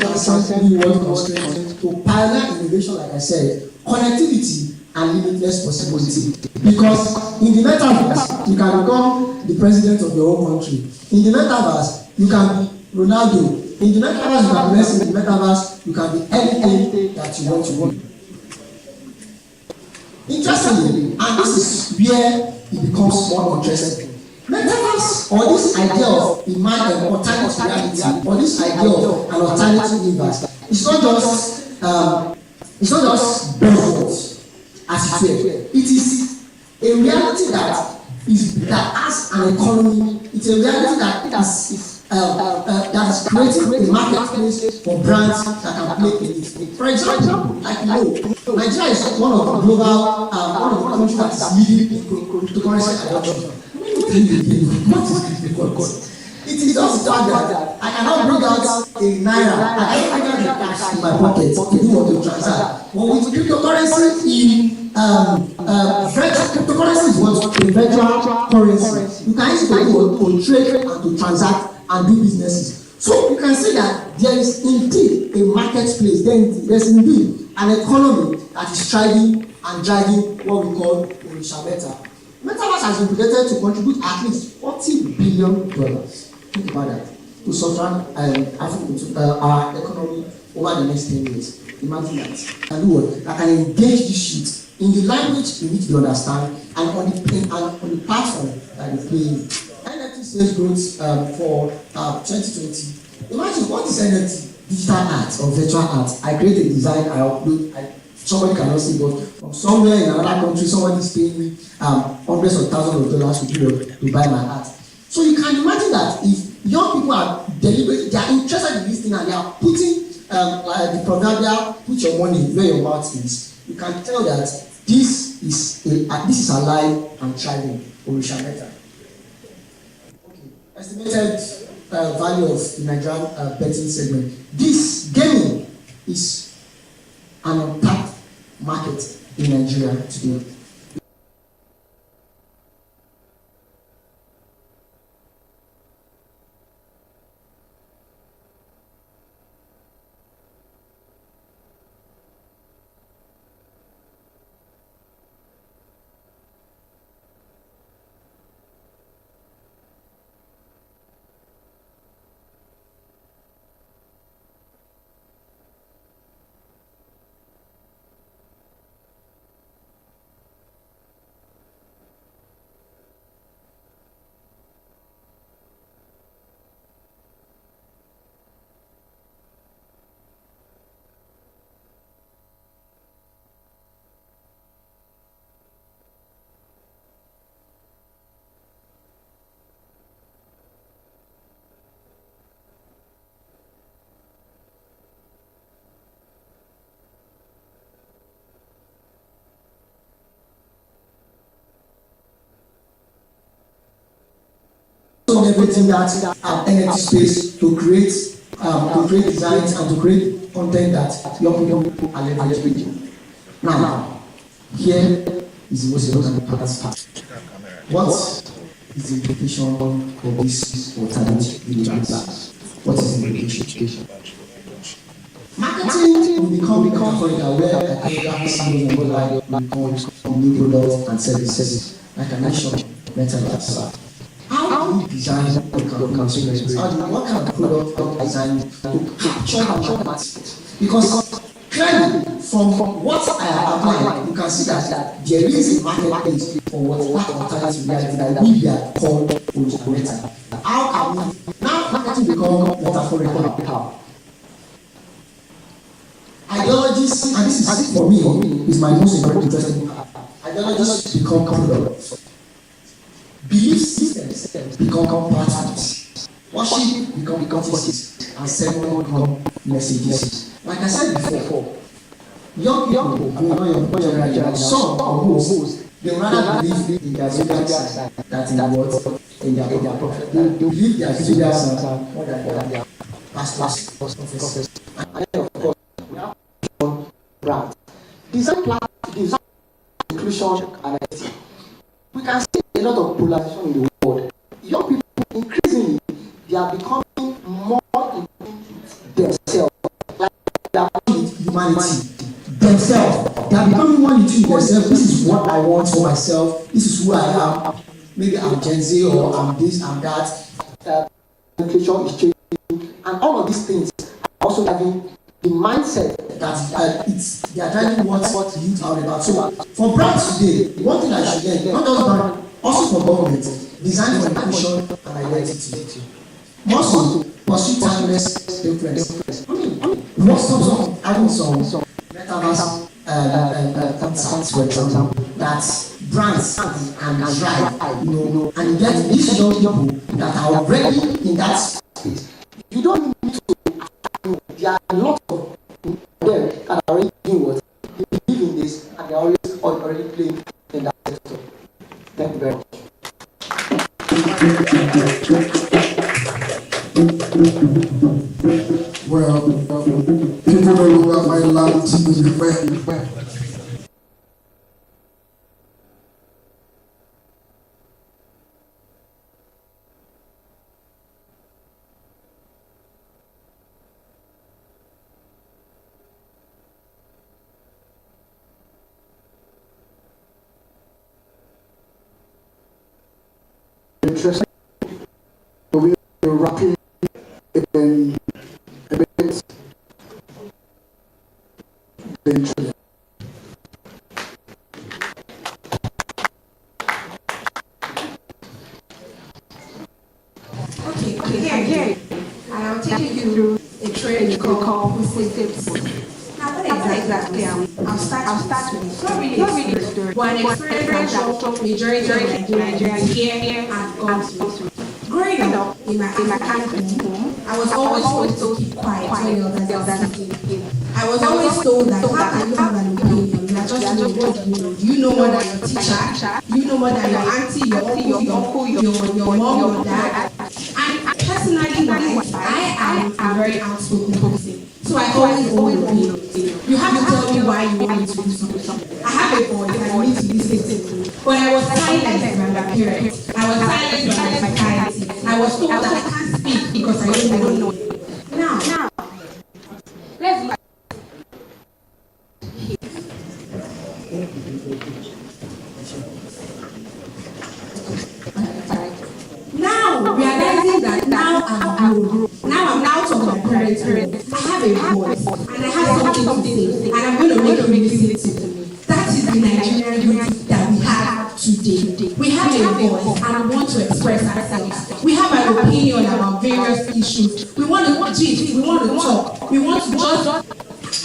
Speaker 2: necessarily world constraints to pioneer innovation, like I said, connectivity and limitless possibility. Because in the metaverse, you can become the president of your own country. In the metaverse, you can be Ronaldo. In the metaverse, you can be Messi. In the metaverse, you can be anything that you want to be. Interestingly, and this is where it becomes more interesting. Metaverse, or this idea of an alternate reality, or this idea of an alternate universe, it's not just buzzwords as it were. It is a reality that has an economy. It's a reality that is creating a marketplace for brands that can play in it. For example, like Nigeria is one of the global, one of the countries that is leading in cryptocurrency adoption. What is cryptocurrency? It is just that I cannot bring out a naira, I cannot bring out the cash in my pocket to do what to transact. But with cryptocurrency cryptocurrency is what? A virtual currency. You can use it to trade and to transact and do businesses. So you can see that there is indeed a marketplace, there's indeed an economy that is striving and driving what we call Orishameta. Metaverse has been predicted to contribute at least $40 billion. Think about that. To sustain our economy over the next 10 years. Imagine that. And do what? That can engage this shit in the language in which they understand and on the platform that they play in. NFT sales growth for 2020. Imagine what is NFT? Digital art or virtual art. I create a design, I upload, somebody cannot see, but from somewhere in another country, somebody is paying me hundreds of thousands of dollars to buy my art. So you can imagine that if young people are deliberate, they are interested in this thing and they are putting the proverbial put your money where your mouth is, you can tell that this is alive and thriving. Orishameta. Okay. Estimated value of the Nigerian betting segment. This gaming is an untapped market in Nigeria today. leveraging that NFT space to create designs and to create content that young people are leveraging. Now, here is the most important part. What is the implication of this alternative delivery plan? What is the implication? Marketing will become where becomes new products and services, like I mentioned, metaverse. How do we design consumers? What kind of product design to capture that? Because clearly, from what I have outlined, you can see that there is a marketplace for what alternative reality that we are called meta. How can we now marketing become metaphorical? Ideologies, and this is for me, is my most interesting part. Ideologies become products. Belief systems become parties. Worship become practices, and ceremony become messages. Like I said before, young people, some or most, they rather believe in their zodiac sign than in what in their prophet. They believe their zodiac sign more than their pastors, professors. And then of course, we have brand. Design inclusion and identity. We can see a lot of polarization in the world. Young people, increasingly, they are becoming more themselves, like they are humanity. Themselves, they are becoming more into themselves. This is what I want for myself. This is who I am. Maybe I'm Gen Z or I'm this, I'm that. Inclusion is changing, and all of these things are also having the mindset that they are trying to what youth are about. So for brands today, one thing I should learn, not just brand, also for government, design for inclusion and identity. Also pursue timeless difference. What stops us having some metaverse concepts, for example, that brands and drive, and yet these young people that are already in that space, you don't need to. There are a lot of them that are already doing what they believe in this, and they are already playing in that sector. Thank you very much.
Speaker 6: Well, people don't know that my land is where. Interesting. So we are wrapping in a bit eventually.
Speaker 5: Okay, here. And I'll take you through a trend called systems. Now, what exactly are we? I'll start with it. Not really the story, but an experience that majority of Nigerians here have gone through. Growing up in my country home, I was always told to keep quiet when the others speaking. I was always told that how can you have an opinion? You are just what you know. You know more than your teacher. You know more than your auntie, your uncle, your mom, your dad. And personally, I am a very outspoken person. So I always own an opinion. You have to tell me why you want me to do something. I have a voice and you need to listen to me. But I was silenced by my parents. I was silenced by my society. I was told that I can't speak because I don't know. Now, let's look at now, realizing that now I'm grown. Now I'm out of my parents' parents. I have a voice and I have something to say, and I'm going to make you listen to me. That is the Nigerian youth that we have today. We have a voice and we want to express ourselves. We have an opinion about various issues. We want to gist, we want to talk, we want to just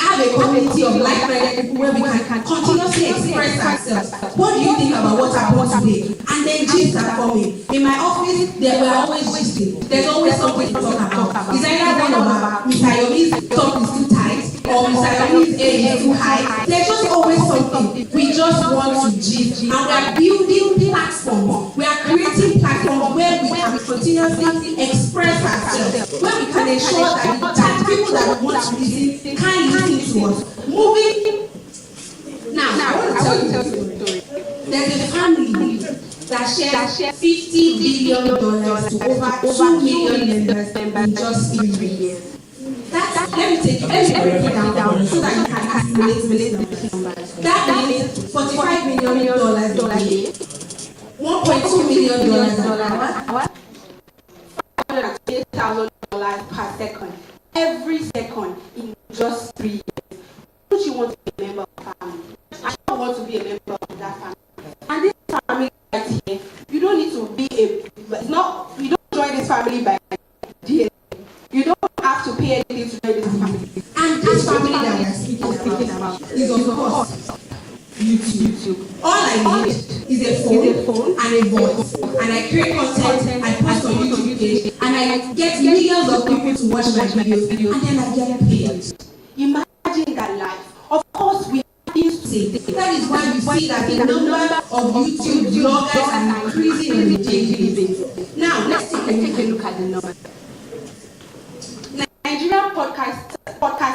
Speaker 5: have a community of like-minded people where we can continuously express ourselves. What do you think about what happened today? And then gist are coming. In my office, they were always gisting. There's always something to talk about. It's either one of Mr. Yomi's top is too tight, or Mr. Yomi's age is too high. There's just always something. We just want to gist. And we are building platforms. We are creating platforms where we can continuously express ourselves, where we can ensure that people that want to listen can listen to us. Moving now, I want to tell you a story. There's a family that shared $50 billion to over 2 million members in just 3 years. Let me break it down so that you can assimilate these numbers. That means $45 million a day, $1.2 million an hour, $520,000 per second. Every second in just 3 years. Don't you want to be a member of a family? I don't want to be a member of that family. And this family right here, you don't need to be you don't join this family by DNA. You don't have to pay anything to join this family. And this family that we are speaking about is of course YouTube. All I need is a phone and a voice. And I create content, I post on YouTube page, and I get millions of people to watch my videos, and then I get paid. Imagine that life. Of course, we used to say that is why you see that the number of YouTube bloggers are increasing on a daily basis. Now, let's take a look at the numbers. Nigerian podcast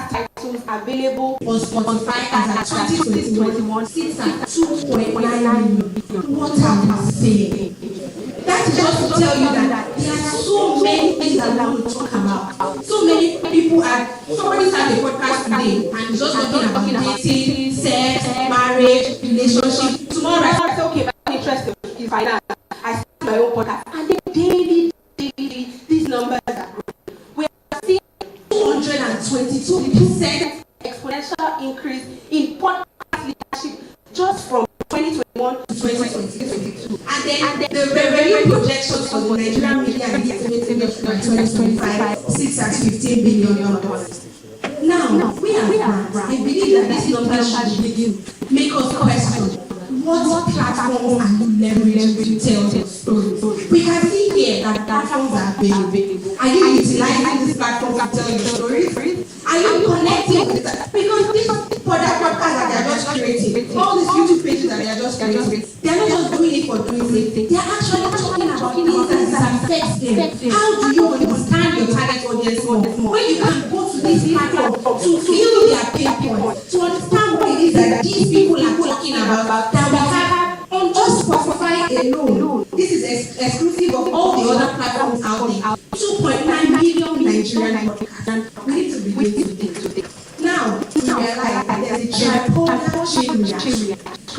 Speaker 5: titles available on Spotify as at 2021 sits at 2.9 million. What are we saying? That is just to tell you that there are so many things that we want to talk about. So many people somebody started a podcast today and just talking about dating, sex, marriage, relationship. Tomorrow I say, okay, I'm interested in finance. I start my own podcast, and then daily, these numbers are growing. 222% exponential increase in podcast leadership just from 2021 to 2022. And then the revenue projections for the Nigerian media and entertainment industry by 2025 sits at $15 billion. Now, we are I believe that this number should make us question what platforms are you leveraging to tell your story. We can see here that platforms are available. Are you utilizing these platforms to tell your stories? Are you connecting with that? Because this podcast that they are just creating, all these YouTube pages that they are just creating, they are not just doing it for doing it. They are actually talking about things that affect them. How do you understand your target audience more? When you can go to this platform to feel their pain points, to understand what it is that these people are talking about, that we have on just Spotify alone. This is exclusive of all the other platforms out there. 2.9 million Nigerian podcasts. We need to begin today. Now, we realize that there is a tripolar chain reaction.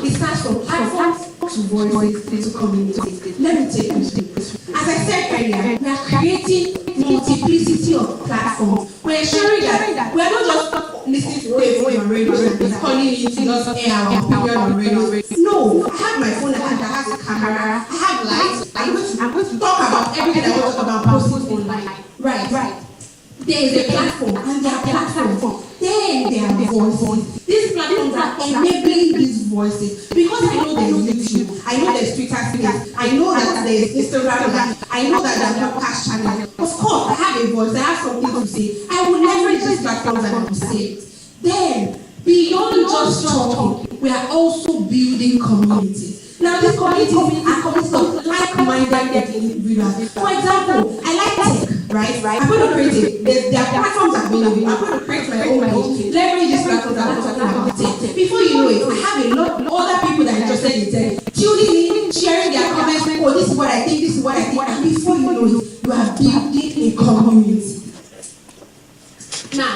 Speaker 5: It starts from platforms to voices to communities. Let me take you through this. As I said earlier, we are creating multiplicity of platforms. We're ensuring that we are not just listening to radio on radio and calling it to just air our opinion on radio. No, I have my phone and I have a camera, I have lights. I'm going to talk about everything I want to talk about posting online. Right. There is a platform and there are platforms. Then there are voices. These platforms are enabling these voices because I know there's YouTube, I know there's Twitter Space, I know that there's Instagram Live, I know that there are podcast channels. Of course, I have a voice, I have something to say. I will leverage these platforms and I will say it. Then, beyond just talking, we are also building communities. Now, these communities are communities of like-minded individuals. For example, I like tech, right? I'm going to create it. There are platforms available. I'm going to create my own page. Leverage these platforms that I'm talking about tech. Before you know it, I have a lot of other people that are interested in tech, tuning in, sharing their comments. Oh, this is what I think, this is what I think. And before you know it, you are building a community. Now,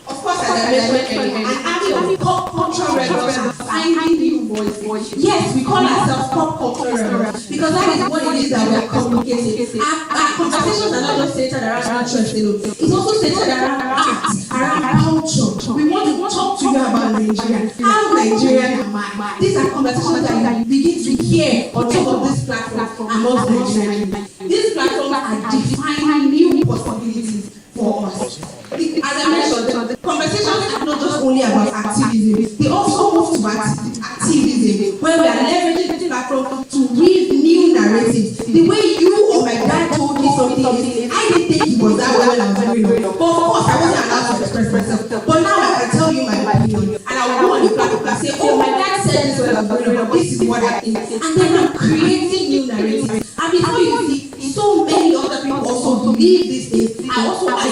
Speaker 5: of course, as I mentioned earlier, an army of pop culture rebels are finding new voices. Yes, we call ourselves pop culture rebels because that is what it is that we are communicating. Our conversations are not just centered around interest alone. It's also centered around art, around culture. We want to talk to you about Nigeria. How Nigerian am I? These are conversations that you begin to hear on top of this platform amongst Nigerians. These platforms are defining new possibilities for us. As I mentioned, the conversations are not just only about activism, they also move to activism, where we are leveraging this platform to weave new narratives. The way you or my dad told me something is, I didn't think it was that way when I was growing up. But of course, I wasn't allowed to express myself. But now I can tell you my opinion, and I will go on the platform and say, oh, my dad said this when I was growing up, this is what I think. And then I'm creating new narratives. And before you see, so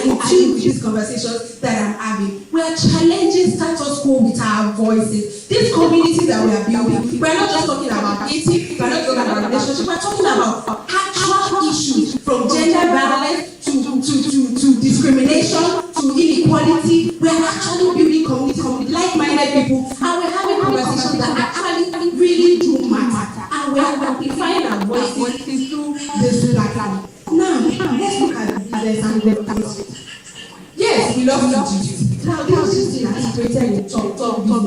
Speaker 5: in tune with these conversations that I'm having. We are challenging status quo with our voices. This community that we are building, we are not just talking about dating, we are not talking about relationships, we are talking about actual issues, from gender violence to discrimination to inequality. We are actually building community with like-minded people, and we're having conversations that actually really do matter, and we are amplifying our voices through this platform. Now, let's look at the business and the business. Yes, we love Strategists. Now, this thing has created a talk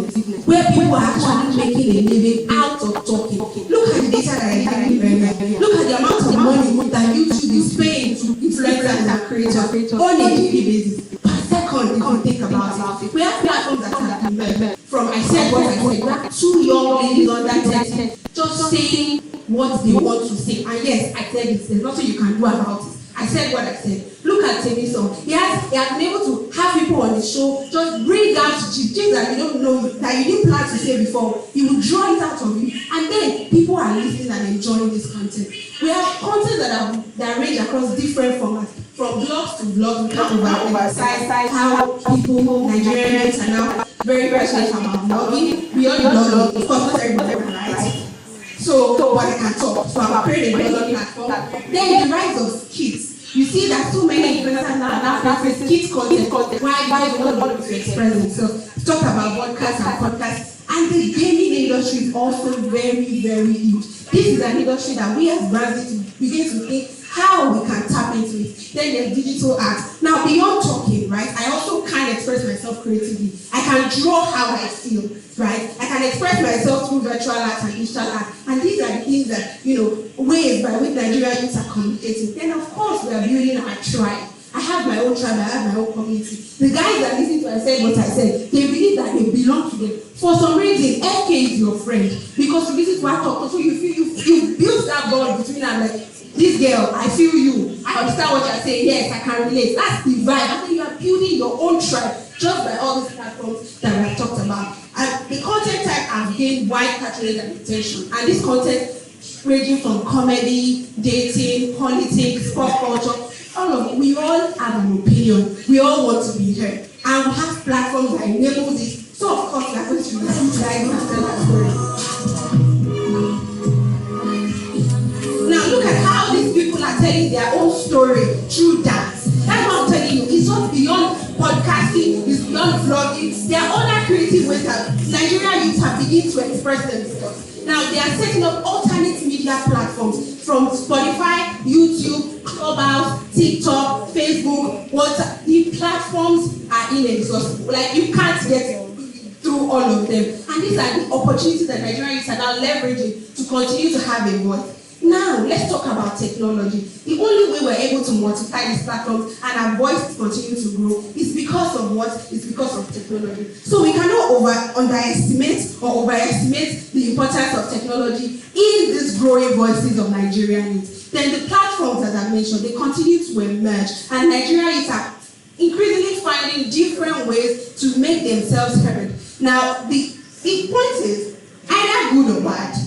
Speaker 5: business where people are actually making a living out of talking. Look at the data that is happening right now. Look at the amount of money that YouTube is paying to influencers and creators on a daily basis. Per second, if you think about it. We have platforms that have been from I said what I said. We have 2 young ladies under 10 just saying what they want to say. And yes, I said it. There's nothing you can do about it. I said what I said. Look at Temiso. He has been able to have people on the show just bring out things that you don't know, that you didn't plan to say before. He will draw it out of you, and then people are listening and enjoying this content. We have content that range across different formats, from blogs to blogs. We can oversize how people, Nigerians, are now very passionate about blogging. Beyond blogging, of course, not everybody can write. So but I can talk. So I'm creating a blog platform. Then the rise of kids. You see that so many influencers now create kids content. Why do they want to express themselves? Talk about podcasts and podcasts. And the gaming industry is also very, very huge. This is an industry that we as brands need to begin to think how we can tap into it. Then there's digital art. Now, beyond talking, right, I also can express myself creatively. I can draw how I feel, right? I can express myself through virtual art and digital art. And these are the things that, ways by which Nigerian youth are communicating. Then, of course, we are building our tribe. I have my own tribe, I have my own community. The guys that listen to I said what I said, they believe that they belong to them. For some reason, FK is your friend. Because you listen to our talk, so you feel you build that bond between them, like, this girl, I feel you. I understand what you're saying. Yes, I can relate. That's the vibe. And then you are building your own tribe just by all these platforms that we have talked about. And the content type has gained wide patronage and attention. And this content ranging from comedy, dating, politics, pop culture, all of it, we all have an opinion. We all want to be heard. And we have platforms that enable this. So of course, we are going to listen to guys and tell our story. Now look at how these people are telling their own story through dance. That's what I'm telling you. It's not beyond podcasting, it's beyond vlogging. There are other creative ways that Nigerian youth have begun to express themselves. Now they are setting up alternate media platforms from Spotify, YouTube, Clubhouse, TikTok, Facebook, WhatsApp. The platforms are inexhaustible. Like you can't get through all of them. And these are the opportunities that Nigerian youth are now leveraging to continue to have a voice. Now, let's talk about technology. The only way we're able to multiply these platforms and our voice continue to grow is because of what? It's because of technology. So we cannot underestimate or overestimate the importance of technology in these growing voices of Nigerian youth. Then the platforms, as I mentioned, they continue to emerge, and Nigerian youth are increasingly finding different ways to make themselves heard. Now, the point is either good or bad.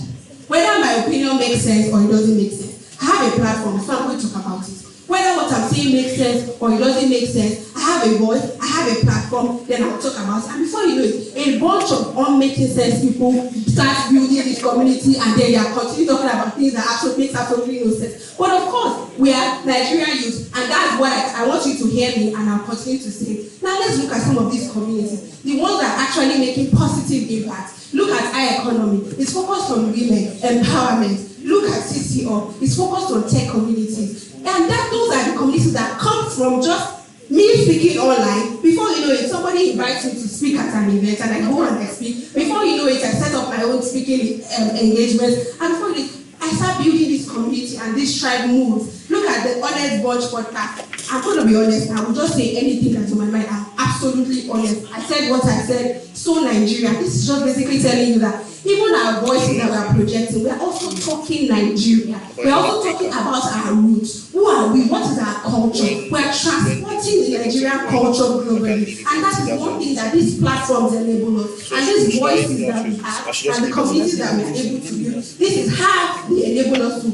Speaker 5: Whether my opinion makes sense or it doesn't make sense, I have a platform, so I'm going to talk about it. Whether what I'm saying makes sense or it doesn't make sense, I have a voice, I have a platform, then I'll talk about it. And before you know it, a bunch of unmaking sense people start building this community, and then they are continuing talking about things that makes absolutely no sense. But of course, we are Nigerian youth, and that's what I want you to hear me, and I'll continue to say. Now let's look at some of these communities, the ones that are actually making positive impact. Look at our economy. It's focused on women, empowerment. Look at CCO. It's focused on tech communities. And those are the communities that come from just me speaking online. Before you know it, somebody invites me to speak at an event, and I go and speak. Before you know it, I set up my own speaking engagements. And before you know it, I start building this community and this tribe moves. Look at the Honest Bunch podcast. I'm going to be honest. I will just say anything that's on my mind. I'm absolutely honest. I said what I said. So Nigeria. This is just basically telling you that even our voices that we are projecting, we are also talking Nigeria. We are also talking about our roots. Who are we? What is our culture? We are transporting the Nigerian culture globally. And that is one thing that these platforms enable us. And these voices that we have and the communities that we are able to use, this is how they enable us to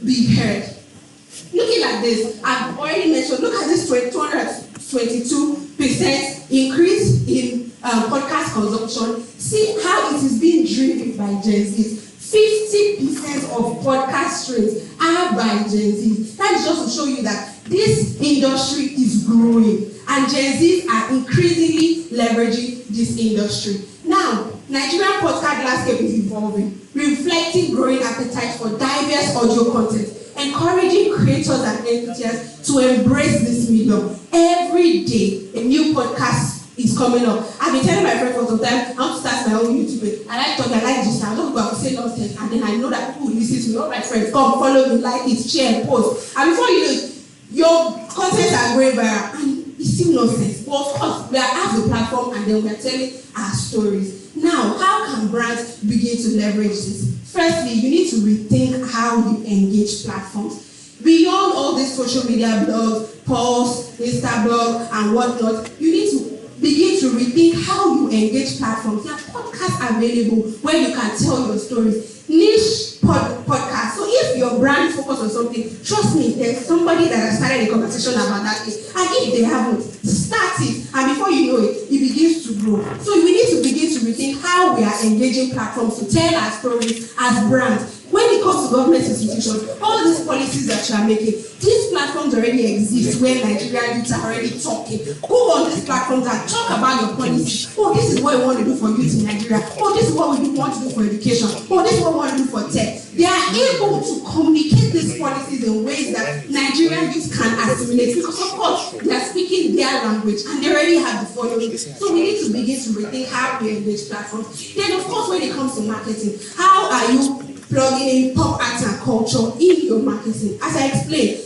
Speaker 5: be heard. Looking at this, I've already mentioned, look at this 240 22% increase in podcast consumption. See how it is being driven by Gen Z. 50% of podcast streams are by Gen Z. That is just to show you that this industry is growing and Gen Z are increasingly leveraging this industry. Now, Nigerian podcast landscape is evolving, reflecting growing appetite for diverse audio content, encouraging creators and entities to embrace this medium. Every day, a new podcast is coming up. I've been telling my friend for some time, I want to start my own YouTube. I like talking, I like this, I don't go and say nonsense, and then I know that people will listen to me. All my friends, come, follow me, like it, share, and post. And before you know it, your content are going viral, and it's still nonsense. But of course, we are at the platform, and then we are telling our stories. Now, how can brands begin to leverage this? Firstly, you need to rethink how you engage platforms. Beyond all these social media blogs, posts, Instablog, and whatnot, you need to begin to rethink how you engage platforms. There are podcasts available where you can tell your stories. Niche podcasts. So if your brand is focused on something, trust me, there's somebody that has started a conversation about that thing. And if they haven't, start it. And before you know it, it begins to grow. So we need to begin to rethink how we are engaging platforms to tell our stories as brands. When it comes to government institutions, all these policies that you are making, these platforms already exist where Nigerian youth are already talking. Go on these platforms and talk about your policy. Oh, this is what we want to do for youth in Nigeria. Oh, this is what we want to do for education. Oh, this is what we want to do for tech. They are able to communicate these policies in ways that Nigerian youth can assimilate because, of course, they are speaking their language and they already have the following. So we need to begin to rethink how we engage platforms. Then, of course, when it comes to marketing, how are you plugging in pop arts and culture in your marketing? As I explained,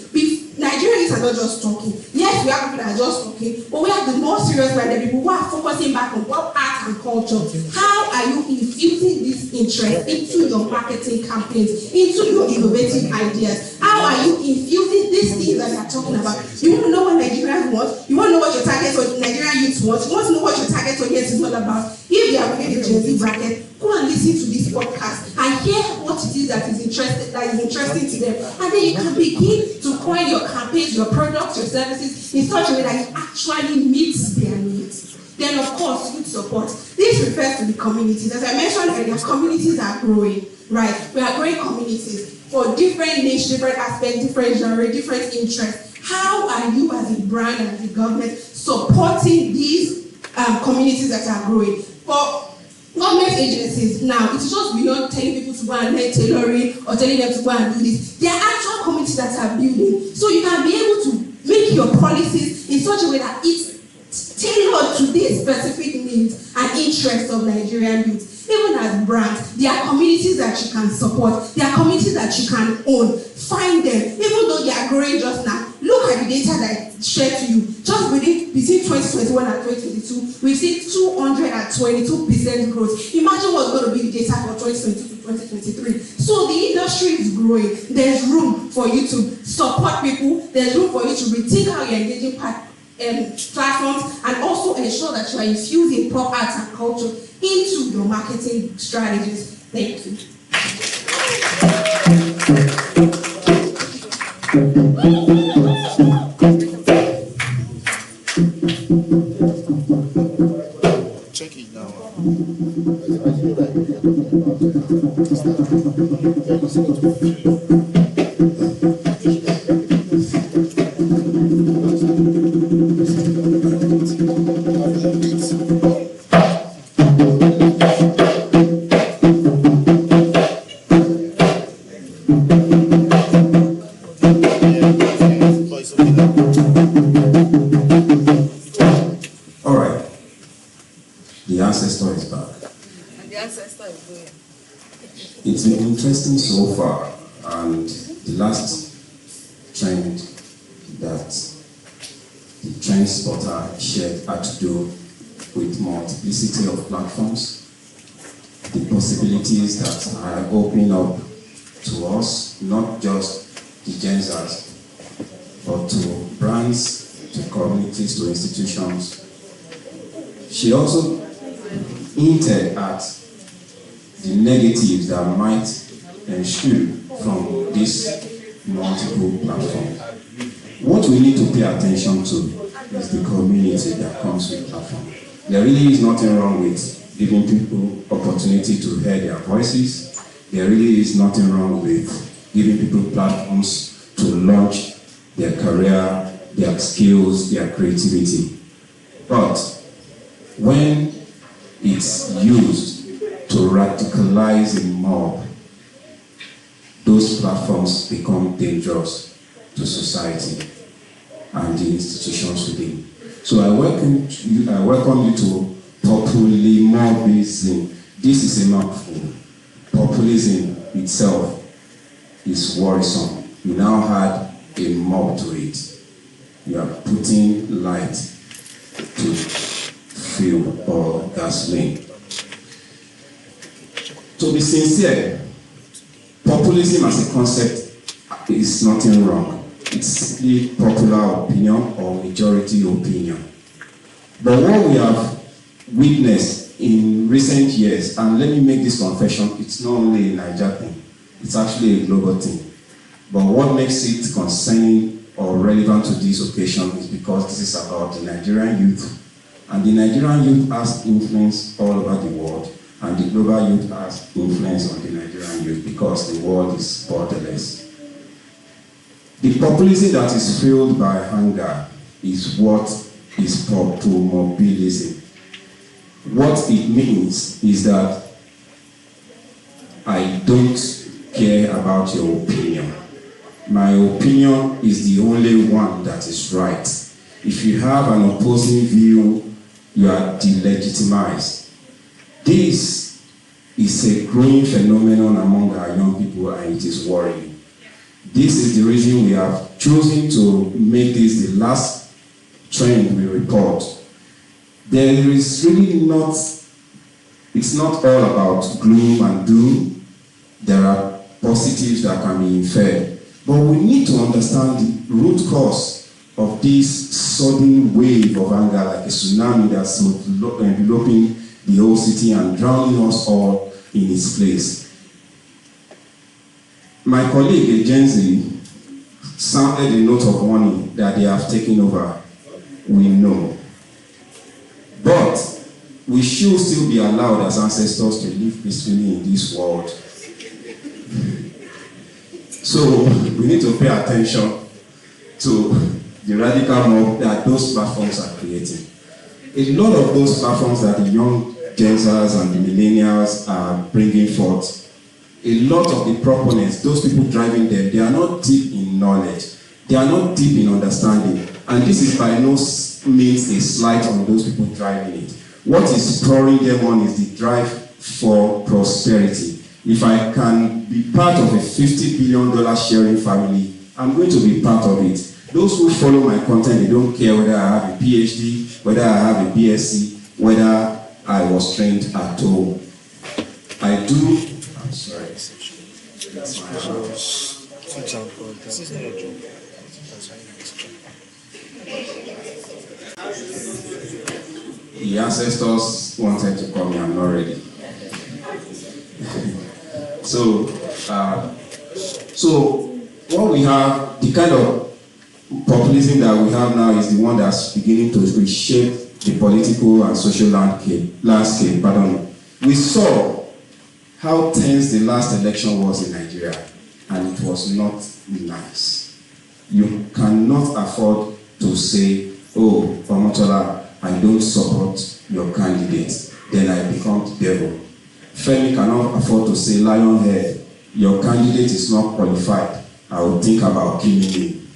Speaker 5: Nigerians are not just talking. Yes, we have people that are just talking, but we have the more serious-minded people who are focusing back on pop art and culture. How are you infusing this interest into your marketing campaigns, into your innovative ideas? How are you infusing these things that you are talking about? You want to know what Nigerians want? You want to know what your target for Nigerian youth wants? You want to know what your target audience is all about? If they are within the Gen Z bracket, go and listen to this podcast and hear what it is that is interesting to them. And then you can begin to coin your campaigns, your products, your services in such a way that it actually meets their needs. Then, of course, youth support. This refers to the communities. As I mentioned earlier, communities are growing, right? We are growing communities for different niche, different aspects, different genre, different interests. How are you as a brand and as a government supporting these communities that are growing? For government agencies now, it's just beyond telling people to go and learn tailoring or telling them to go and do this. There are actual communities that are building. So you can be able to make your policies in such a way that it's tailored to these specific needs and interests of Nigerian youth. Even as brands, there are communities that you can support. There are communities that you can own. Find them. Even though they are growing just now, look at the data that I shared to you. Just between 2021 and 2022, we've seen 222% growth. Imagine what's going to be the data for 2022 to 2023. So the industry is growing. There's room for you to support people. There's room for you to rethink how you're engaging platforms and also ensure that you are infusing pop arts and culture into your marketing strategies. Thank you.
Speaker 8: Check it now.
Speaker 3: It's been interesting so far, and the last trend that the trend spotter shared had to do with multiplicity of platforms, the possibilities that are opening up to us, not just the Gen Zers, but to brands, to communities, to institutions. She also hinted at the negatives that might ensue from this multiple platform. What we need to pay attention to is the community that comes with platform. There really is nothing wrong with giving people opportunity to hear their voices. There really is nothing wrong with giving people platforms to launch their career, their skills, their creativity. But when it's used to radicalize a mob, those platforms become dangerous to society and the institutions within. So I welcome you to populism. This is a mouthful. Populism itself is worrisome. You now add a mob to it. You are putting light to fuel or gasoline. To be sincere, populism as a concept is nothing wrong. It's simply popular opinion or majority opinion. But what we have witnessed in recent years, and let me make this confession, it's not only a Niger thing, it's actually a global thing. But what makes it concerning or relevant to this occasion is because this is about the Nigerian youth. And the Nigerian youth has influence all over the world, and the global youth has influence on the Nigerian youth because the world is borderless. The populism that is fueled by anger is what is populism. What it means is that I don't care about your opinion. My opinion is the only one that is right. If you have an opposing view, you are delegitimized. This is a growing phenomenon among our young people, and it is worrying. This is the reason we have chosen to make this the last trend we report. There is really not, it's not all about gloom and doom. There are positives that can be inferred. But we need to understand the root cause of this sudden wave of anger, like a tsunami that's enveloping the whole city and drowning us all in its place. My colleague, a Gen Z, sounded a note of warning that they have taken over. We know. But we should still be allowed as ancestors to live peacefully in this world. So we need to pay attention to the radical mob that those platforms are creating. A lot of those platforms that the young Gen Zers and the millennials are bringing forth, a lot of the proponents, those people driving them, they are not deep in knowledge. They are not deep in understanding. And this is by no means a slight on those people driving it. What is spurring them on is the drive for prosperity. If I can be part of a $50 billion sharing family, I'm going to be part of it. Those who follow my content, they don't care whether I have a PhD, whether I have a BSc, whether I was trained at all. I do. I'm sorry. That's my house. The ancestors wanted to call me, I'm not ready. So what we have, the kind of populism that we have now is the one that's beginning to reshape the political and social landscape. We saw how tense the last election was in Nigeria, and it was not nice. You cannot afford to say, oh, Omotola, I don't support your candidate, then I become the devil. Femi cannot afford to say, Lionhead, your candidate is not qualified, I will think about killing him.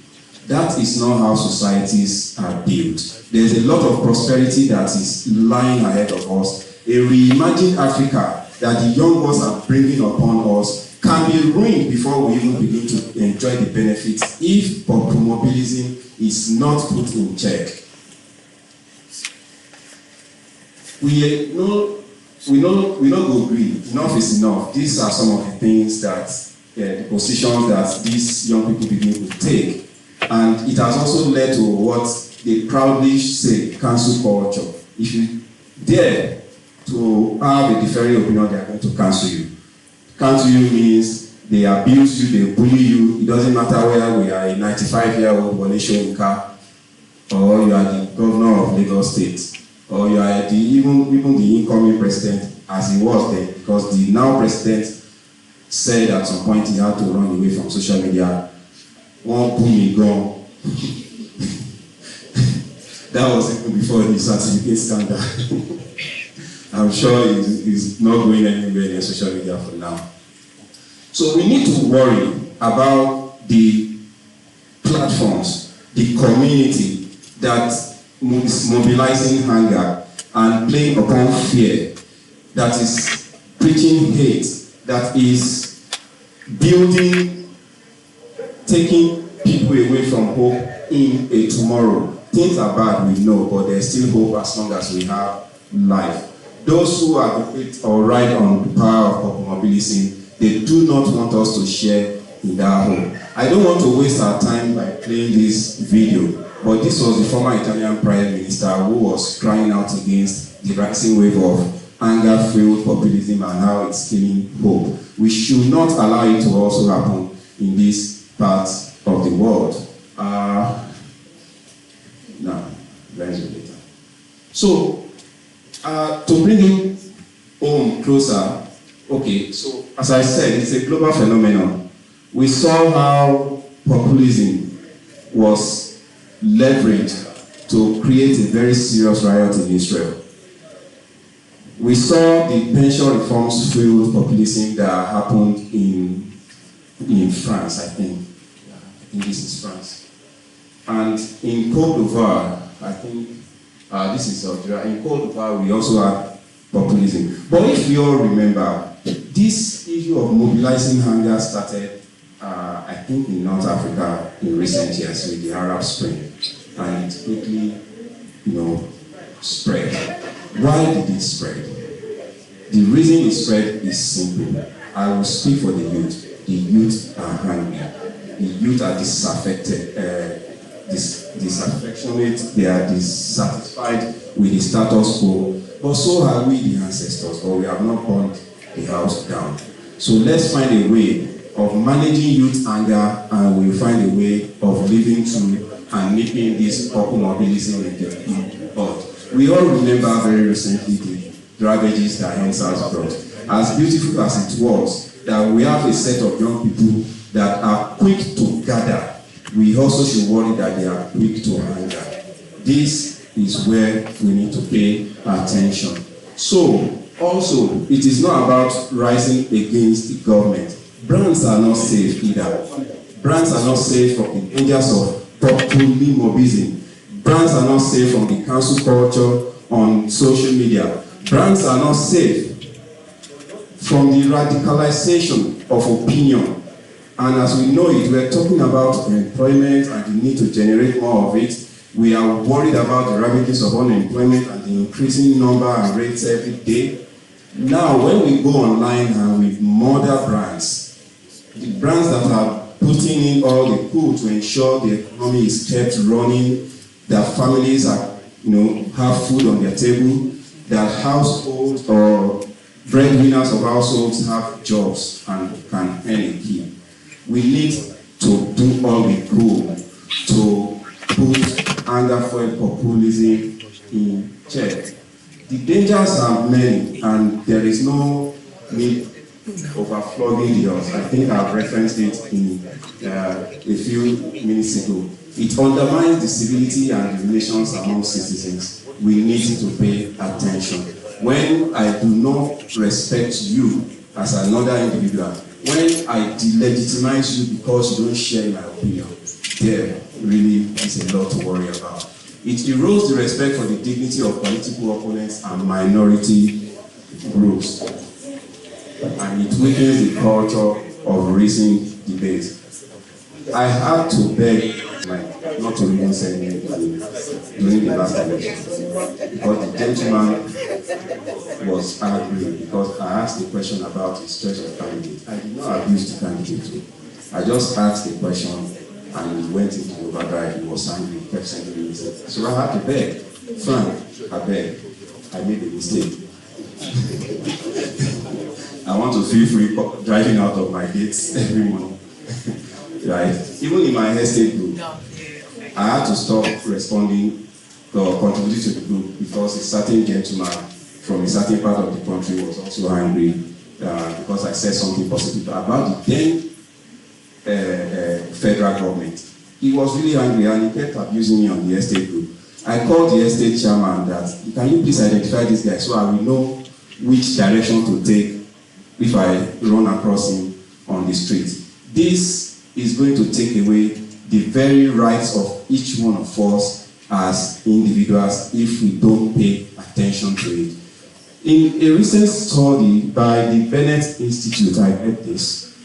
Speaker 3: That is not how societies are built. There's a lot of prosperity that is lying ahead of us. A reimagined Africa that the young ones are bringing upon us can be ruined before we even begin to enjoy the benefits if populism is not put in check. We don't go agree. Enough is enough. These are some of the things that, the positions that these young people begin to take. And it has also led to what they proudly say, cancel culture. If you dare to have a differing opinion, they are going to cancel you. Cancel you means they abuse you, they bully you. It doesn't matter whether we are a 95-year-old Wole Soyinka. or you are the governor of Lagos State, or you are even the incoming president, as he was then, because the now president said at some point he had to run away from social media. One pull me gone. That was even before the certificate scandal. I'm sure he's not going anywhere near social media for now. So we need to worry about the platforms, the community that is mobilizing anger and playing upon fear, that is preaching hate, that is building, taking people away from hope in a tomorrow. Things are bad, we know, but there's still hope as long as we have life. Those who advocate or ride on the power of populism, they do not want us to share in that hope. I don't want to waste our time by playing this video, but this was the former Italian Prime Minister who was crying out against the rising wave of anger-filled populism and how it's killing hope. We should not allow it to also happen in this part of the world. Later. So, to bring it home closer, okay, so as I said, it's a global phenomenon. We saw how populism was leveraged to create a very serious riot in Israel. We saw the pension reforms fueled populism that happened in France, I think. This is France. And in Côte d'Ivoire, I think this is Algeria. In Côte d'Ivoire, we also have populism. But if you all remember, this issue of mobilizing anger started, I think, in North Africa in recent years with the Arab Spring, and it quickly, spread. Why did it spread? The reason it spread is simple. I will speak for the youth. The youth are angry. The youth are disaffected. Disaffectionate, they are dissatisfied with the status quo, but so are we, the ancestors, but we have not burned the house down. So let's find a way of managing youth anger, and we'll find a way of living through and nipping this populism in the bud. We all remember very recently the ravages that NSAS brought. As beautiful as it was, that we have a set of young people that are quick to gather, we also should worry that they are quick to anger. This is where we need to pay attention. So, also, it is not about rising against the government. Brands are not safe either. Brands are not safe from the dangers of populism. Brands are not safe from the cancel culture on social media. Brands are not safe from the radicalization of opinion. And as we know it, we're talking about employment and the need to generate more of it. We are worried about the ravages of unemployment and the increasing number and rates every day. Now, when we go online and we murder brands, the brands that are putting in all the coup to ensure the economy is kept running, that families are, have food on their table, that households or breadwinners of households have jobs and can earn a keep. We need to do all we could to put anger-fueled populism in check. The dangers are many, and there is no need of flogging the horse. I think I've referenced it in a few minutes ago. It undermines the civility and the relations among citizens. We need to pay attention. When I do not respect you as another individual, when I delegitimize you because you don't share my opinion, there really is a lot to worry about. It erodes the respect for the dignity of political opponents and minority groups, and it weakens the culture of reasoned debate. I had to beg not to even send me during the last election because the gentleman was angry because I asked a question about his choice of candidate. I did not abuse the candidate. I just asked a question and he went into overdrive. He was angry, he kept sending me messages. So I had to beg. Frank, I beg. I made a mistake. I want to feel free driving out of my gates every morning. Right? Even in my estate group, I had to stop responding or contributing to the group because a certain gentleman from a certain part of the country was also angry because I said something positive about the then federal government. He was really angry and he kept abusing me on the estate group. I called the estate chairman that, can you please identify this guy so I will know which direction to take if I run across him on the street. This is going to take away the very rights of each one of us as individuals if we don't pay attention to it. In a recent study by the Bennett Institute, I read this.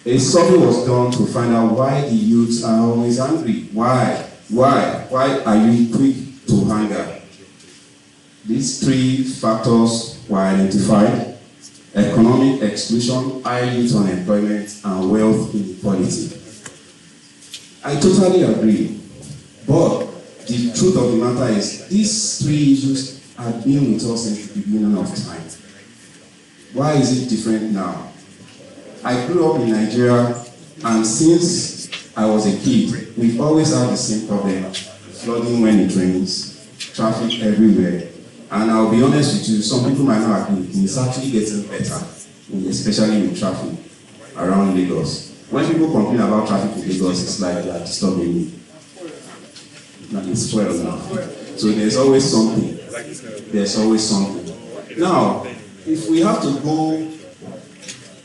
Speaker 3: A survey was done to find out why the youths are always angry. Why are you quick to anger? These three factors were identified: economic exclusion, high youth unemployment, and wealth inequality. I totally agree. But the truth of the matter is, these three issues have been with us since the beginning of time. Why is it different now? I grew up in Nigeria, and since I was a kid, we've always had the same problem: flooding when it rains, traffic everywhere. And I'll be honest with you, some people might not agree. It's actually getting better, especially with traffic around Lagos. When people complain about traffic in Lagos, it's like they are disturbing me. It's well now. So there's always something. There's always something. Now, if we have to go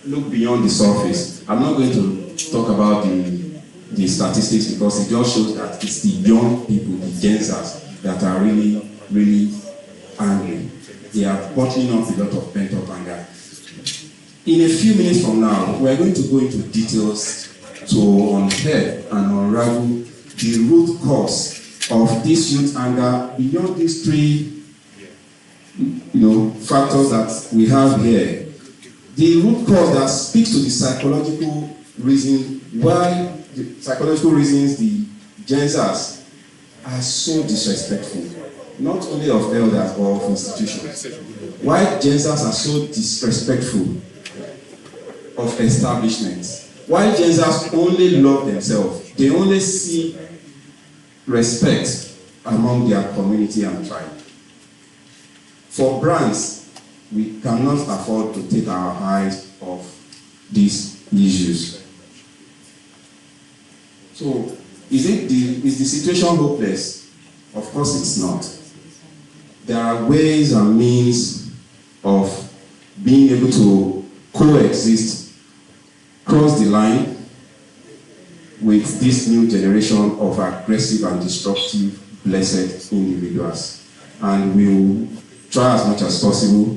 Speaker 3: look beyond the surface, I'm not going to talk about the statistics because it just shows that it's the young people, the Gen Zs, that are really, really angry. They are bottling up a lot of pent-up anger. In a few minutes from now, we're going to go into details to unearth and unravel the root cause of this youth anger beyond these three factors that we have here. The root cause that speaks to the psychological reasons the Gen Zs are so disrespectful, not only of elders or of institutions. Why Gen Zs are so disrespectful of establishments? Why Gen Zs only love themselves? They only see respect among their community and tribe. For brands, we cannot afford to take our eyes off these issues. So, is the situation hopeless? Of course it's not. There are ways and means of being able to coexist, cross the line with this new generation of aggressive and destructive, blessed individuals. And we'll try as much as possible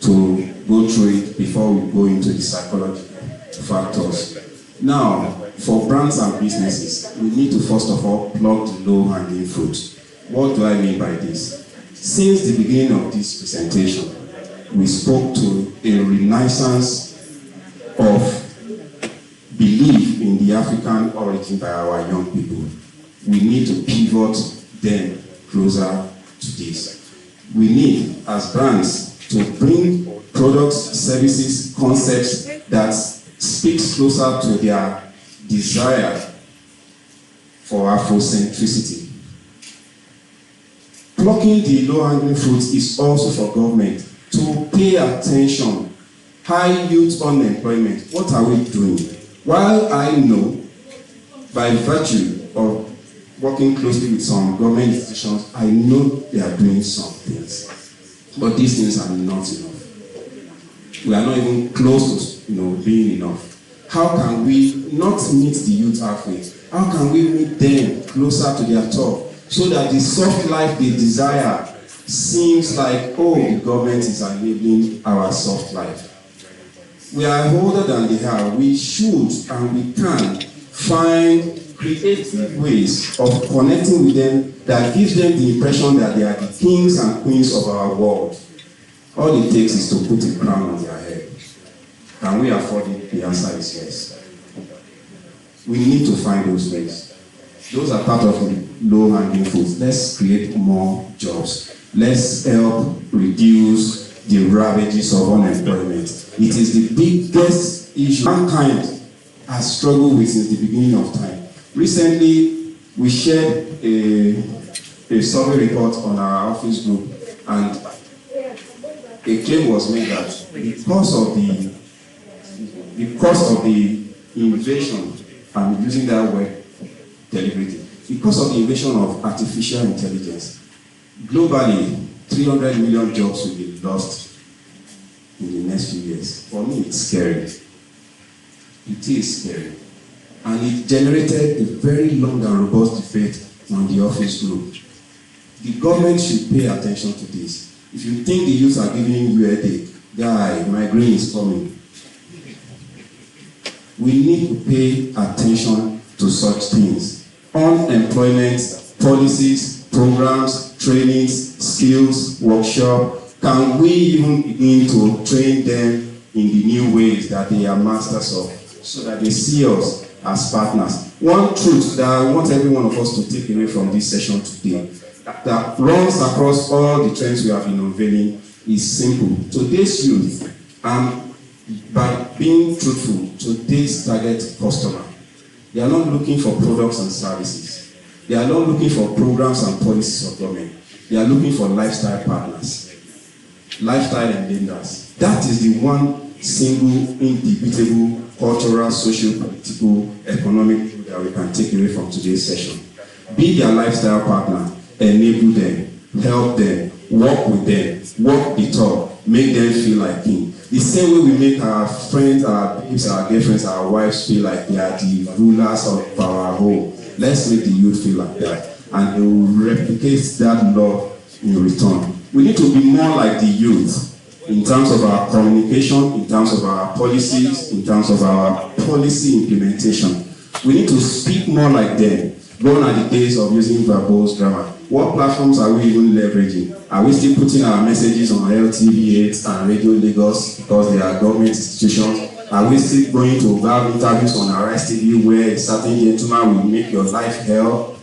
Speaker 3: to go through it before we go into the psychological factors. Now, for brands and businesses, we need to first of all plug the low-hanging fruit. What do I mean by this? Since the beginning of this presentation, we spoke to a renaissance of belief in the African origin by our young people. We need to pivot them closer to this. We need, as brands, to bring products, services, concepts that speaks closer to their desire for Afrocentricity. Plucking the low-hanging fruit is also for government to pay attention. High youth unemployment, what are we doing? While I know, by virtue of working closely with some government institutions, I know they are doing some things. But these things are not enough. We are not even close to being enough. How can we not meet the youth halfway? How can we meet them closer to their top so that the soft life they desire seems like, oh, the government is enabling our soft life? We are older than they are. We should and we can find creative ways of connecting with them that gives them the impression that they are the kings and queens of our world. All it takes is to put a crown on their head. Can we afford it? The answer is yes. We need to find those ways. Those are part of the low-hanging fruits. Let's create more jobs. Let's help reduce the ravages of unemployment. It is the biggest issue mankind has struggled with since the beginning of time. Recently, we shared a survey report on our office group, and a claim was made that because of the invasion, I'm using that word deliberately, because of the invasion of artificial intelligence, globally, 300 million jobs will be lost in the next few years. For me, it's scary. It is scary. And it generated a very long and robust debate on the office group. The government should pay attention to this. If you think the youth are giving you a headache, guy, migraine is coming. We need to pay attention to such things. Unemployment, policies, programs, trainings, skills, workshop. Can we even begin to train them in the new ways that they are masters of, so that they see us as partners? One truth that I want every one of us to take away from this session today, that runs across all the trends we have been unveiling, is simple. Today's youth, by being truthful, today's target customer, they are not looking for products and services. They are not looking for programs and policies of government. They are looking for lifestyle partners, lifestyle enablers. That is the one single, indubitable, cultural, social, political, economic tool that we can take away from today's session. Be their lifestyle partner, enable them, help them, work with them, walk the talk, make them feel like king. The same way we make our friends, our babes, our girlfriends, our wives feel like they are the rulers of our home. Let's make the youth feel like that, and they will replicate that love in return. We need to be more like the youth in terms of our communication, in terms of our policies, in terms of our policy implementation. We need to speak more like them. Gone are the days of using verbose grammar. What platforms are we even leveraging? Are we still putting our messages on LTV8 and Radio Lagos because they are government institutions? Are we still going to have interviews on Arise TV where a certain gentleman will make your life hell?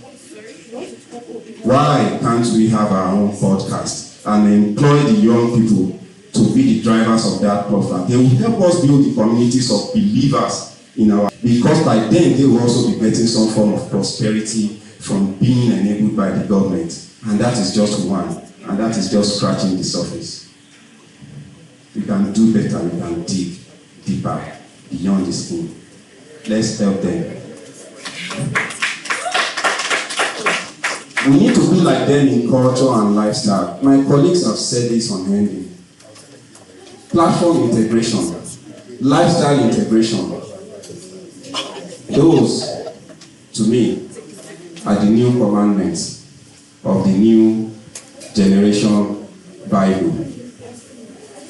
Speaker 3: Why can't we have our own podcast and employ the young people to be the drivers of that platform? They will help us build the communities of believers in our, because by then they will also be getting some form of prosperity from being enabled by the government. And that is just one, and that is just scratching the surface. We can do better, we can dig deeper beyond the skin. Let's help them. We need to be like them in culture and lifestyle. My colleagues have said this on handling. Platform integration, lifestyle integration. Those, to me, are the new commandments of the new generation Bible.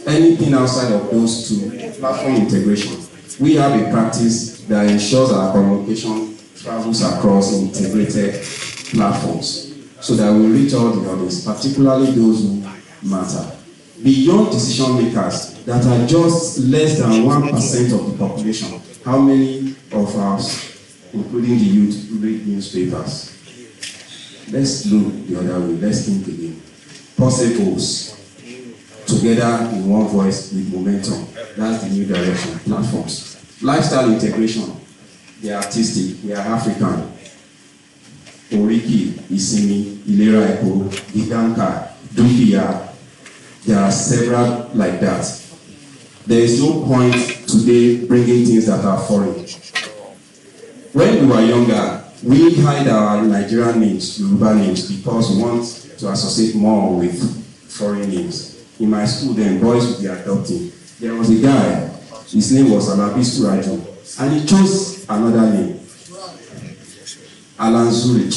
Speaker 3: Anything outside of those two, platform integration, we have a practice that ensures our communication travels across integrated platforms so that we reach all the audience, particularly those who matter. Beyond decision makers that are just less than 1% of the population, how many of us, including the youth, read newspapers? Let's look the other way. Let's think again. Possibles together in one voice with momentum. That's the new direction. Platforms. Lifestyle integration. They are artistic. We are African. Oriki, Isimi, Ilera Eko, Giganka, Dukia. There are several like that. There is no point today bringing things that are foreign. When we were younger, we hide our Nigerian names, Yoruba names, because we want to associate more with foreign names. In my school then, boys would be adopting. There was a guy, his name was Alabi Suraju, and he chose another name, Alan Zurich.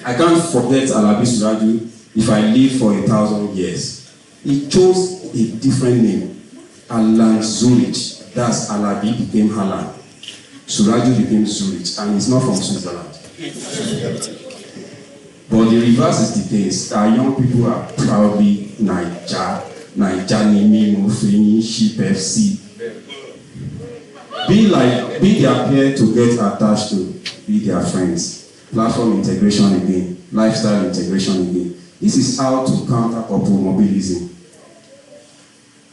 Speaker 3: I can't forget Alabi Suraju if I live for 1,000 years. He chose a different name, Alan Zurich. That's Alabi became Alan. Suraju became Zurich, and he's not from Switzerland. But the reverse is the case. Our young people are proudly Nijanimi, Mufini, Sheep FC. Be their peer to get attached to, be their friends. Platform integration again, lifestyle integration again. This is how to counter corporate mobilism.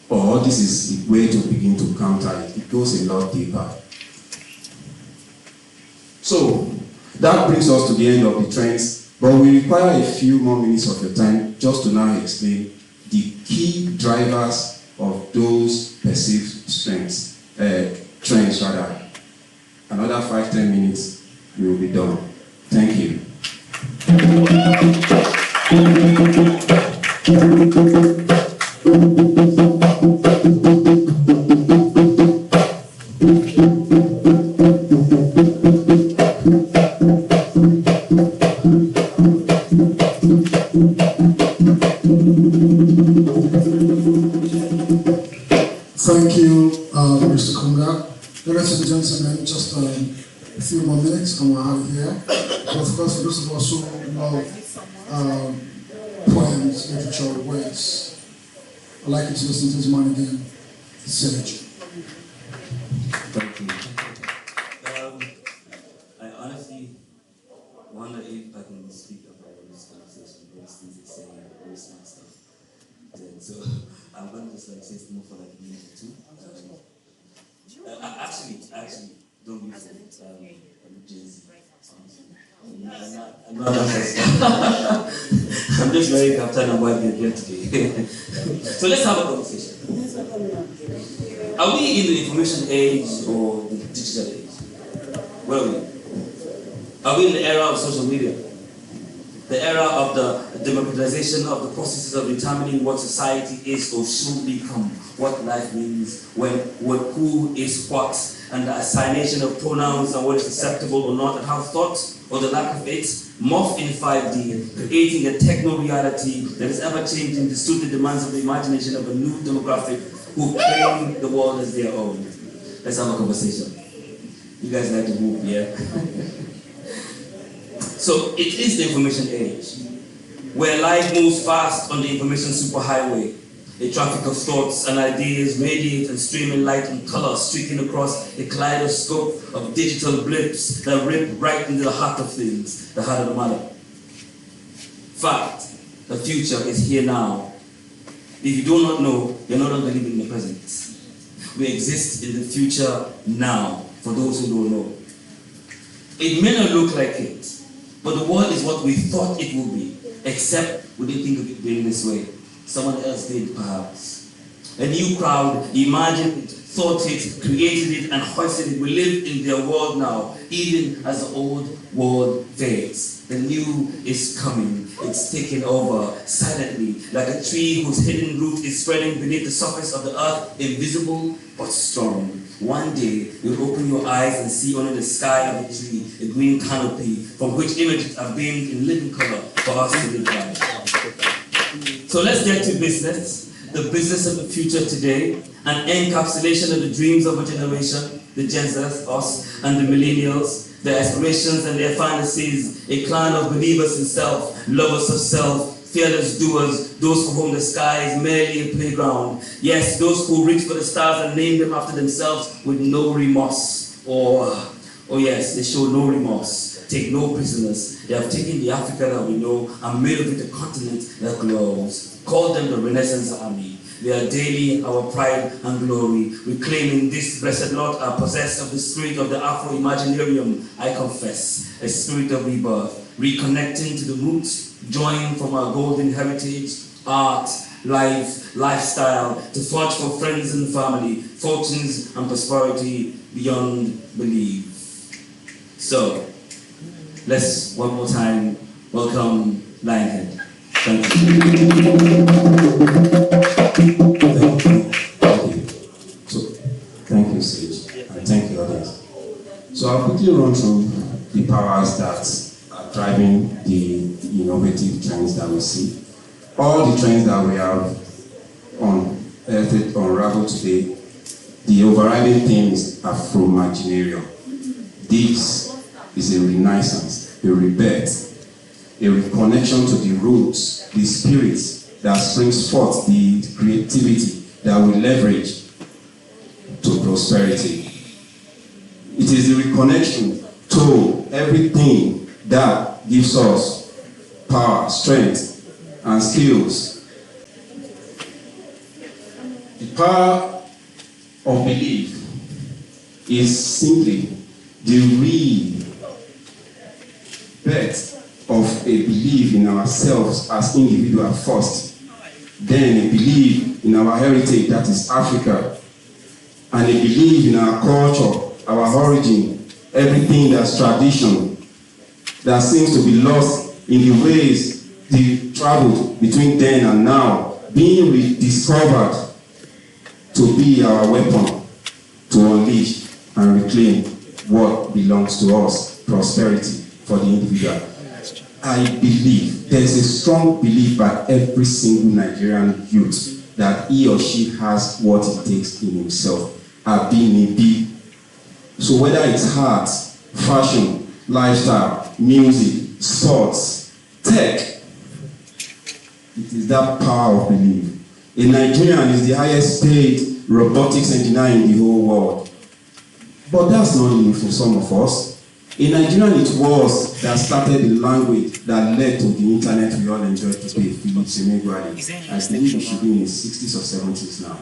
Speaker 3: Or this is the way to begin to counter it. It goes a lot deeper. So, That brings us to the end of the trends, but we require a few more minutes of your time just to now explain the key drivers of those perceived trends rather. Another 5-10 minutes, we will be done. Thank you.
Speaker 6: Thank you, Mr. Kunga. Ladies and gentlemen, just a few more minutes and we're out of here. But of course, for those of us who love poems, literature, words, I'd like you to listen to this man again, Sage.
Speaker 1: Thank you. I honestly wonder if I can speak about this conversation, those things they say, very smart stuff. So I'm going to just say more for like a minute or two. Actually, don't be fooled. I'm Jay-Z. I'm not I'm just very captain and wife here today. So let's have a conversation. Are we in the information age or the digital age? Where are we? Are we in the era of social media? The era of the democratization of the processes of determining what society is or should become, what life means, who is what, and the assignation of pronouns and what is acceptable or not, and how thought or the lack of it morph in 5D, creating a techno-reality that is ever-changing to suit the demands of the imagination of a new demographic who claim the world as their own. Let's have a conversation. You guys like to move, yeah? So it is the information age, where life moves fast on the information superhighway. A traffic of thoughts and ideas radiate and stream in light and color, streaking across a kaleidoscope of digital blips that rip right into the heart of things, the heart of the matter. Fact, the future is here now. If you do not know, you're no longer living in the present. We exist in the future now, for those who don't know. It may not look like it, but the world is what we thought it would be, except we didn't think of it being this way. Someone else did, perhaps. A new crowd imagined it, thought it, created it, and hoisted it. We live in their world now, even as the old world fades. The new is coming. It's taking over silently, like a tree whose hidden root is spreading beneath the surface of the earth, invisible but strong. One day, you'll open your eyes and see under the sky of a tree a green canopy from which images are beamed in living color for us to live by. So let's get to business, the business of the future today, an encapsulation of the dreams of a generation, the Gen Z, us, and the millennials, their aspirations and their fantasies, a clan of believers in self, lovers of self, fearless doers, those for whom the sky is merely a playground. Yes, those who reach for the stars and name them after themselves with no remorse. Oh yes, they show no remorse, take no prisoners. They have taken the Africa that we know and made of it a continent that glows. Call them the Renaissance Army. They are daily our pride and glory. Reclaiming this blessed lot are possessed of the spirit of the Afro-Imaginarium, I confess, a spirit of rebirth, reconnecting to the roots, drawing from our golden heritage, art, life, lifestyle, to forge for friends and family, fortunes and prosperity beyond belief. So, let's one more time welcome Lionhead. Thank you.
Speaker 3: So, thank you, Sage, and thank you, audience. So I'll quickly run through the powers that are driving the innovative trends that we see. All the trends that we have unraveled today, the overriding theme is Afro-Imaginarium. This is a renaissance, a rebirth, a reconnection to the roots, the spirit that springs forth, the creativity that we leverage to prosperity. It is the reconnection to everything that gives us power, strength, and skills. The power of belief is simply the a belief in ourselves as individuals first, then a belief in our heritage, that is Africa, and a belief in our culture, our origin, everything that's tradition, that seems to be lost in the ways they traveled between then and now, being rediscovered to be our weapon to unleash and reclaim what belongs to us, prosperity for the individual. I believe, there is a strong belief by every single Nigerian youth that he or she has what it takes in himself, be. So whether it's art, fashion, lifestyle, music, sports, tech, it is that power of belief. A Nigerian is the highest paid robotics engineer in the whole world. But that's not new for some of us. A Nigerian it was that started the language that led to the internet we all enjoy today, Philip Semeguali. I believe he should be in his 60s or 70s now.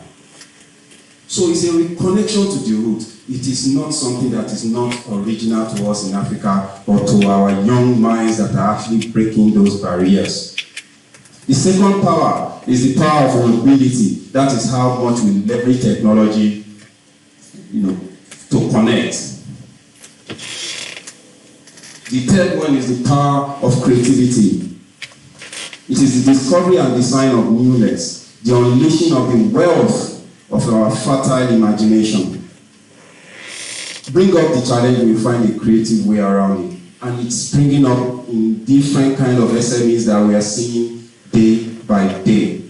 Speaker 3: So it's a reconnection to the root. It is not something that is not original to us in Africa or to our young minds that are actually breaking those barriers. The second power is the power of mobility. That is how much we leverage technology, to connect. The third one is the power of creativity. It is the discovery and design of newness, the unleashing of the wealth of our fertile imagination. Bring up the challenge, we find a creative way around it. And it's springing up in different kind of SMEs that we are seeing day by day.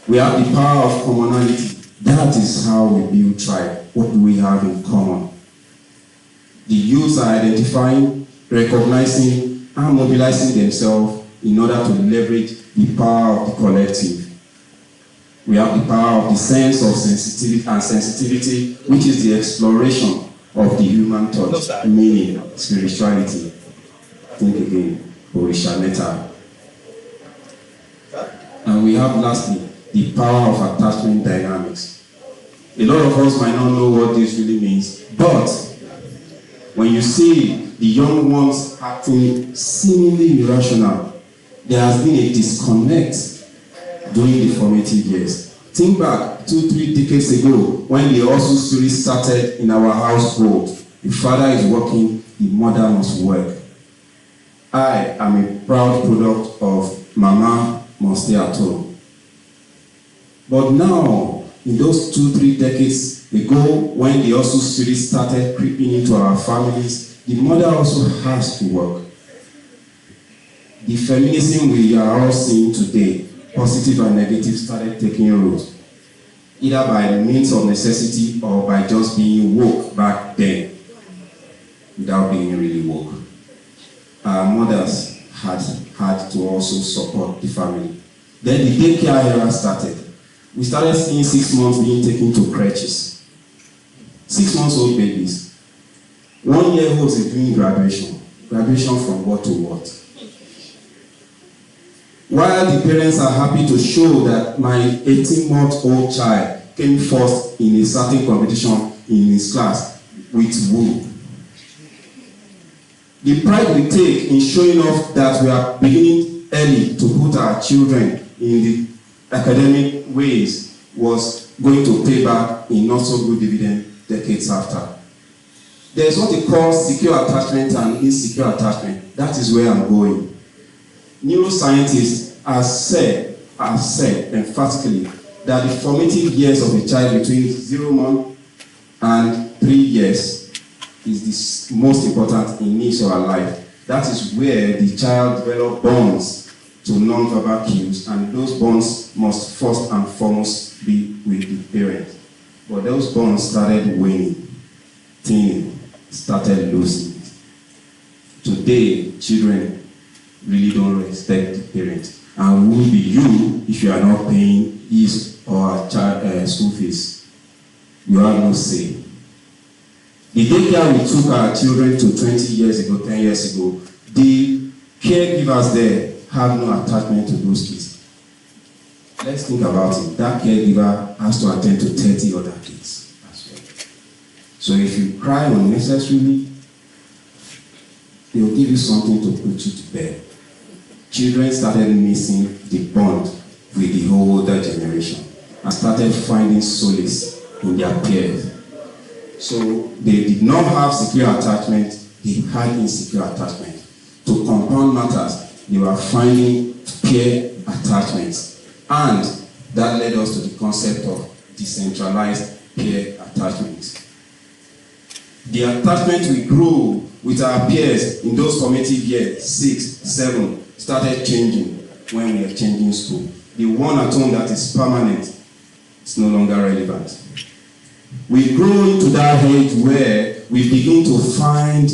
Speaker 3: We have the power of commonality. That is how we build tribe. What do we have in common? The youths are identifying, recognizing, and mobilizing themselves in order to leverage the power of the collective. We have the power of the sense of sensitivity, which is the exploration of the human touch, meaning spirituality. Think again, Orishaneta. And we have lastly the power of attachment dynamics. A lot of us might not know what this really means, but when you see the young ones acting seemingly irrational, there has been a disconnect during the formative years. Think back 2-3 decades ago when the hustle story started in our household. The father is working, the mother must work. I am a proud product of Mama must stay at home. But now, in those 2-3 decades ago, when the hustle story started creeping into our families, the mother also has to work. The feminism we are all seeing today, positive and negative, started taking root, either by means of necessity or by just being woke back then, without being really woke. Our mothers had to also support the family. Then the daycare era started. We started seeing 6 months being taken to crèches. 6-month-old babies. 1-year-olds is doing graduation. Graduation from what to what? While the parents are happy to show that my 18-month-old child came first in a certain competition in his class with who? The pride we take in showing off that we are beginning early to put our children in the academic ways was going to pay back in not so good dividend decades after. There is what they call secure attachment and insecure attachment. That is where I'm going. Neuroscientists have said emphatically that the formative years of a child between 0 months and 3 years is the most important in his or her life. That is where the child develops bonds to non-verbal cues, and those bonds must first and foremost be with the parent. But those bonds started waning, thinning, started losing. Today, children really don't respect the parent. And who will be you if you are not paying his or her child school fees? You have no say. The daycare we took our children to 20 years ago, 10 years ago, the caregivers there have no attachment to those kids. Let's think about it. That caregiver has to attend to 30 other kids as well. So if you cry unnecessarily, they will give you something to put you to bed. Children started missing the bond with the older generation and started finding solace in their peers. So they did not have secure attachment, they had insecure attachment. To compound matters, they were finding peer attachments. And that led us to the concept of decentralized peer attachment. The attachment we grew with our peers in those formative years, 6, 7, started changing when we were changing school. The one at home that is permanent is no longer relevant. We grow into that age where we begin to find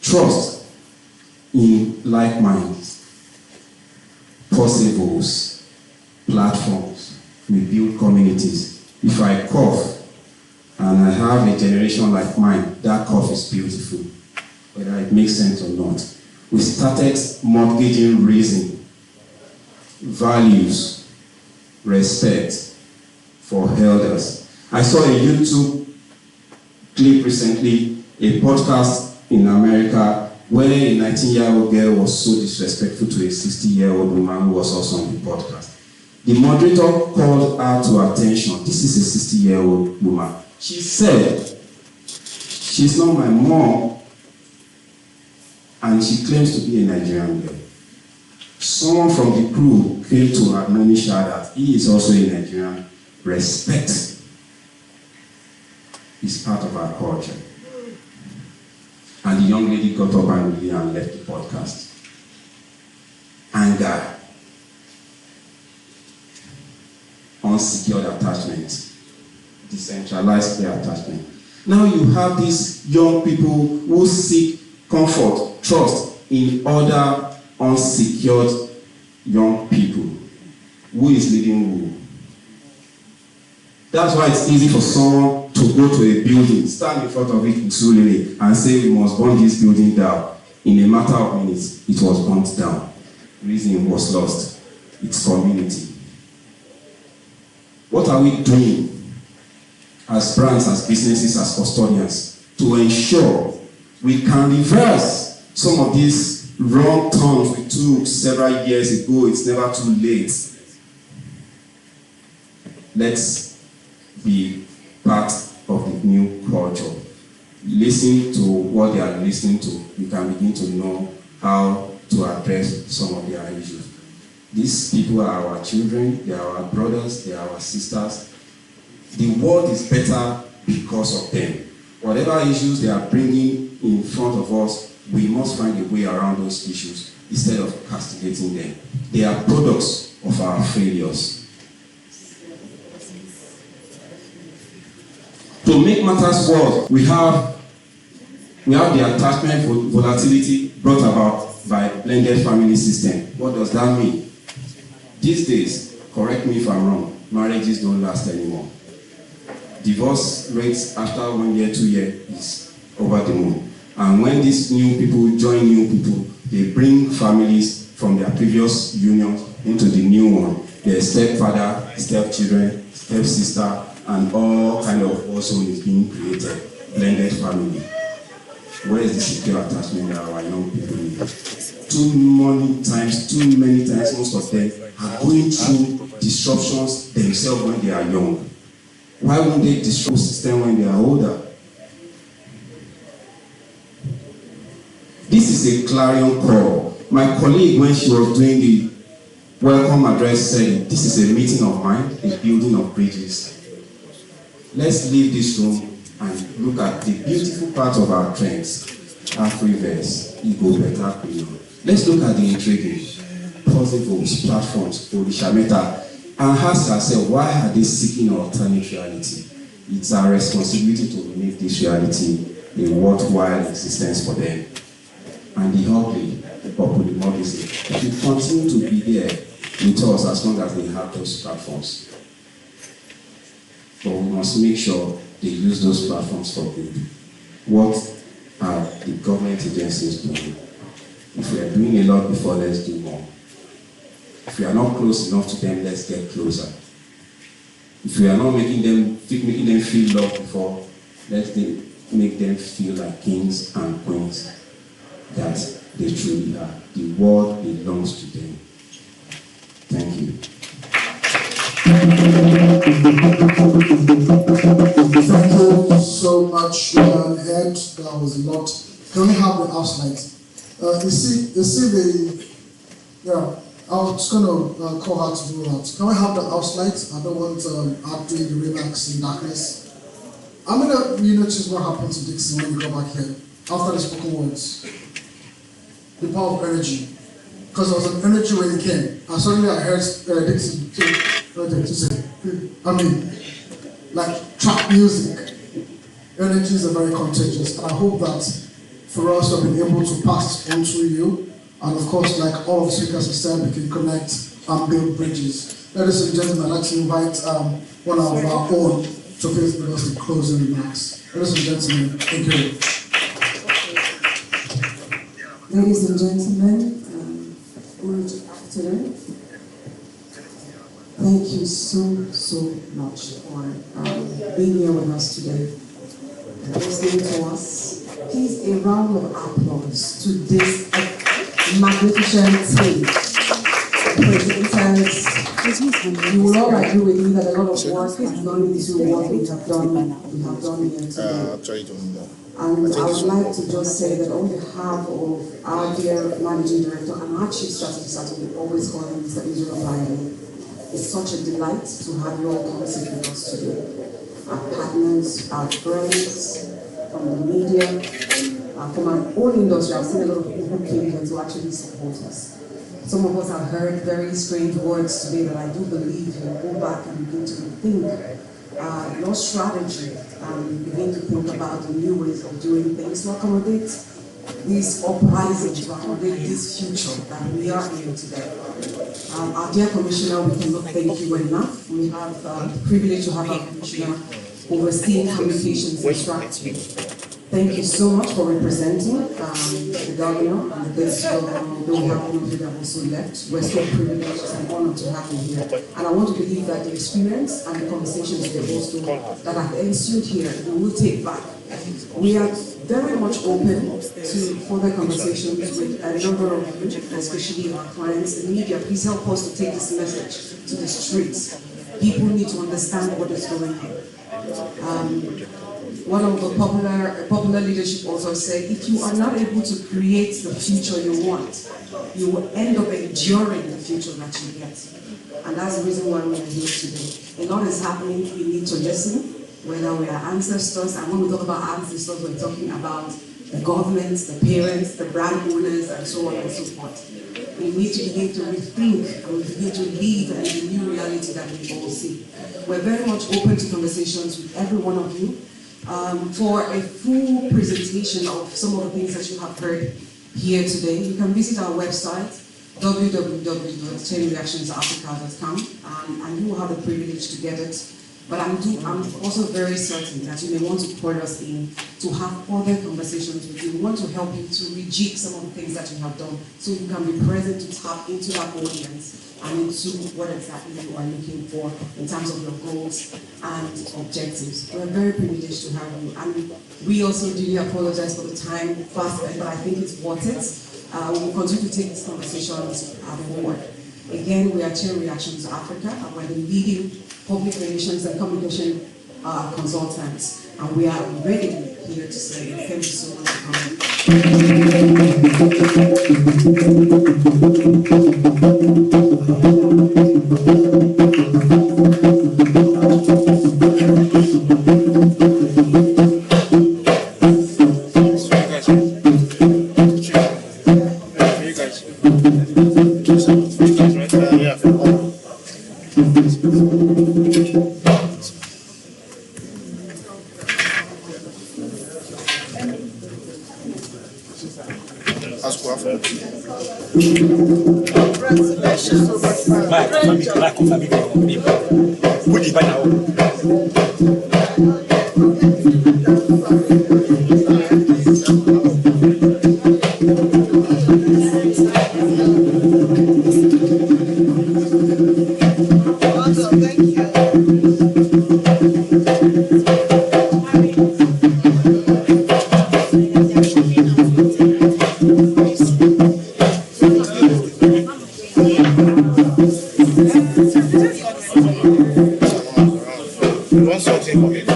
Speaker 3: trust in like minds, possibles, platforms. We build communities. If I cough and I have a generation like mine, that cough is beautiful, whether it makes sense or not. We started mortgaging reason, values, respect for elders. I saw a YouTube clip recently, a podcast in America, where a 19-year-old girl was so disrespectful to a 60-year-old woman who was also on the podcast. The moderator called her to attention. This is a 60-year-old woman. She said, she's not my mom, and she claims to be a Nigerian girl. Someone from the crew came to admonish her that he is also a Nigerian. Respect is part of our culture. And the young lady got up angrily and left the podcast. Anger, unsecured attachment, decentralized peer attachment. Now you have these young people who seek comfort, trust in other unsecured young people. Who is leading who? That's why it's easy for someone to go to a building, stand in front of it insulily, and say we must burn this building down. In a matter of minutes, it was burnt down. Reason was lost. It's community. What are we doing as brands, as businesses, as custodians to ensure we can reverse some of these wrong turns we took several years ago? It's never too late. Let's be part of the new culture. Listen to what they are listening to. You can begin to know how to address some of their issues. These people are our children, they are our brothers, they are our sisters. The world is better because of them. Whatever issues they are bringing in front of us, we must find a way around those issues instead of castigating them. They are products of our failures. To make matters worse, we have the attachment volatility brought about by blended family system. What does that mean? These days, correct me if I'm wrong, marriages don't last anymore. Divorce rates after 1 year, 2 years is over the moon. And when these new people join new people, they bring families from their previous union into the new one. Their stepfather, stepchildren, stepsister, and all kind of also is being created. Blended family. Where is the secure attachment that our young people need? Too many times, most of them are going through disruptions themselves when they are young. Why won't they disrupt the system when they are older? This is a clarion call. My colleague, when she was doing the welcome address, said, this is a meeting of mind, a building of bridges. Let's leave this room and look at the beautiful part of our trends. Afri-verse, ego, better, premium. Let's look at the intriguing, possibles, platforms, Orishameta, and ask ourselves, why are they seeking alternate reality? It's our responsibility to make this reality a worthwhile existence for them. And the ugly, the populism, if you continue to be there with us as long as they have those platforms. But we must make sure they use those platforms for good. What are the government agencies doing? If we are doing a lot before, let's do more. If we are not close enough to them, let's get closer. If we are not making them feel loved before, let's make them feel like kings and queens. that they truly are. The world belongs to them. Thank you.
Speaker 6: Thank you so much, Ed. That was a lot. Can we have the house light? You see the, yeah, I was going to call her to do that. Can we have the house light? I don't want her doing the relax in darkness. I'm going to notice what happened to Dixon when you go back here, after the spoken words. The power of energy. Because there was an energy when he came, and suddenly I heard Dixon say, like trap music. Energies are very contagious, and I hope that for us we've been able to pass on to you, and of course, like all of the speakers have said, we can connect and build bridges. Ladies and gentlemen, I'd like to invite one of our own to please give us the closing remarks. Ladies and gentlemen, thank you.
Speaker 9: Ladies and gentlemen, good afternoon. Thank you so much for being here with us today, listening to us. Please, a round of applause to this magnificent team. Presenters, you will all agree with me that a lot of work has gone into what we have done here today. And I would like to just say that on behalf of our dear Managing Director and our Chief Strategist, as we always call him, Mr. Israel Biden, it's such a delight to have you all come sit with us today. Our partners, our friends, from the media, from our own industry. I've seen a lot of people who came here to actually support us. Some of us have heard very strange words today that I do believe you go back and begin to think your strategy and begin to think about the new ways of doing things to accommodate this uprising, to accommodate this future that we are in today. Our dear Commissioner, we cannot thank you enough. We have the privilege to have our Commissioner overseeing communications and strategy. Thank you so much for representing the governor and the deputy governor. Although we have one of you that also left, we're still privileged and honored to have you here. And I want to believe that the experience and the conversations that have ensued here, you will take back. We are very much open to further conversations with a number of you, especially our clients, the media. Please help us to take this message to the streets. People need to understand what is going on. One of the popular leadership also said, if you are not able to create the future you want, you will end up enduring the future that you get. And that's the reason why we are here today. A lot is happening, we need to listen, whether we are ancestors, and when we talk about ancestors, we're talking about the governments, the parents, the brand owners, and so on and so forth. We need to begin to rethink and we begin to live in the new reality that we all see. We're very much open to conversations with every one of you. For a full presentation of some of the things that you have heard here today, you can visit our website, www.chainreactionsafrica.com, and you will have the privilege to get it. But I'm also very certain that you may want to call us in to have other conversations with you. We want to help you to rejig some of the things that you have done so you can be present to tap into that audience and into what exactly you are looking for in terms of your goals and objectives. We're very privileged to have you. And we also really apologize for the time fast, but I think it's worth it. We will continue to take these conversations forward. Again, we are Chain Reactions Africa, and we're the leading public relations and communication consultants, and we are ready here to say thank you so much for coming.
Speaker 8: want something for it?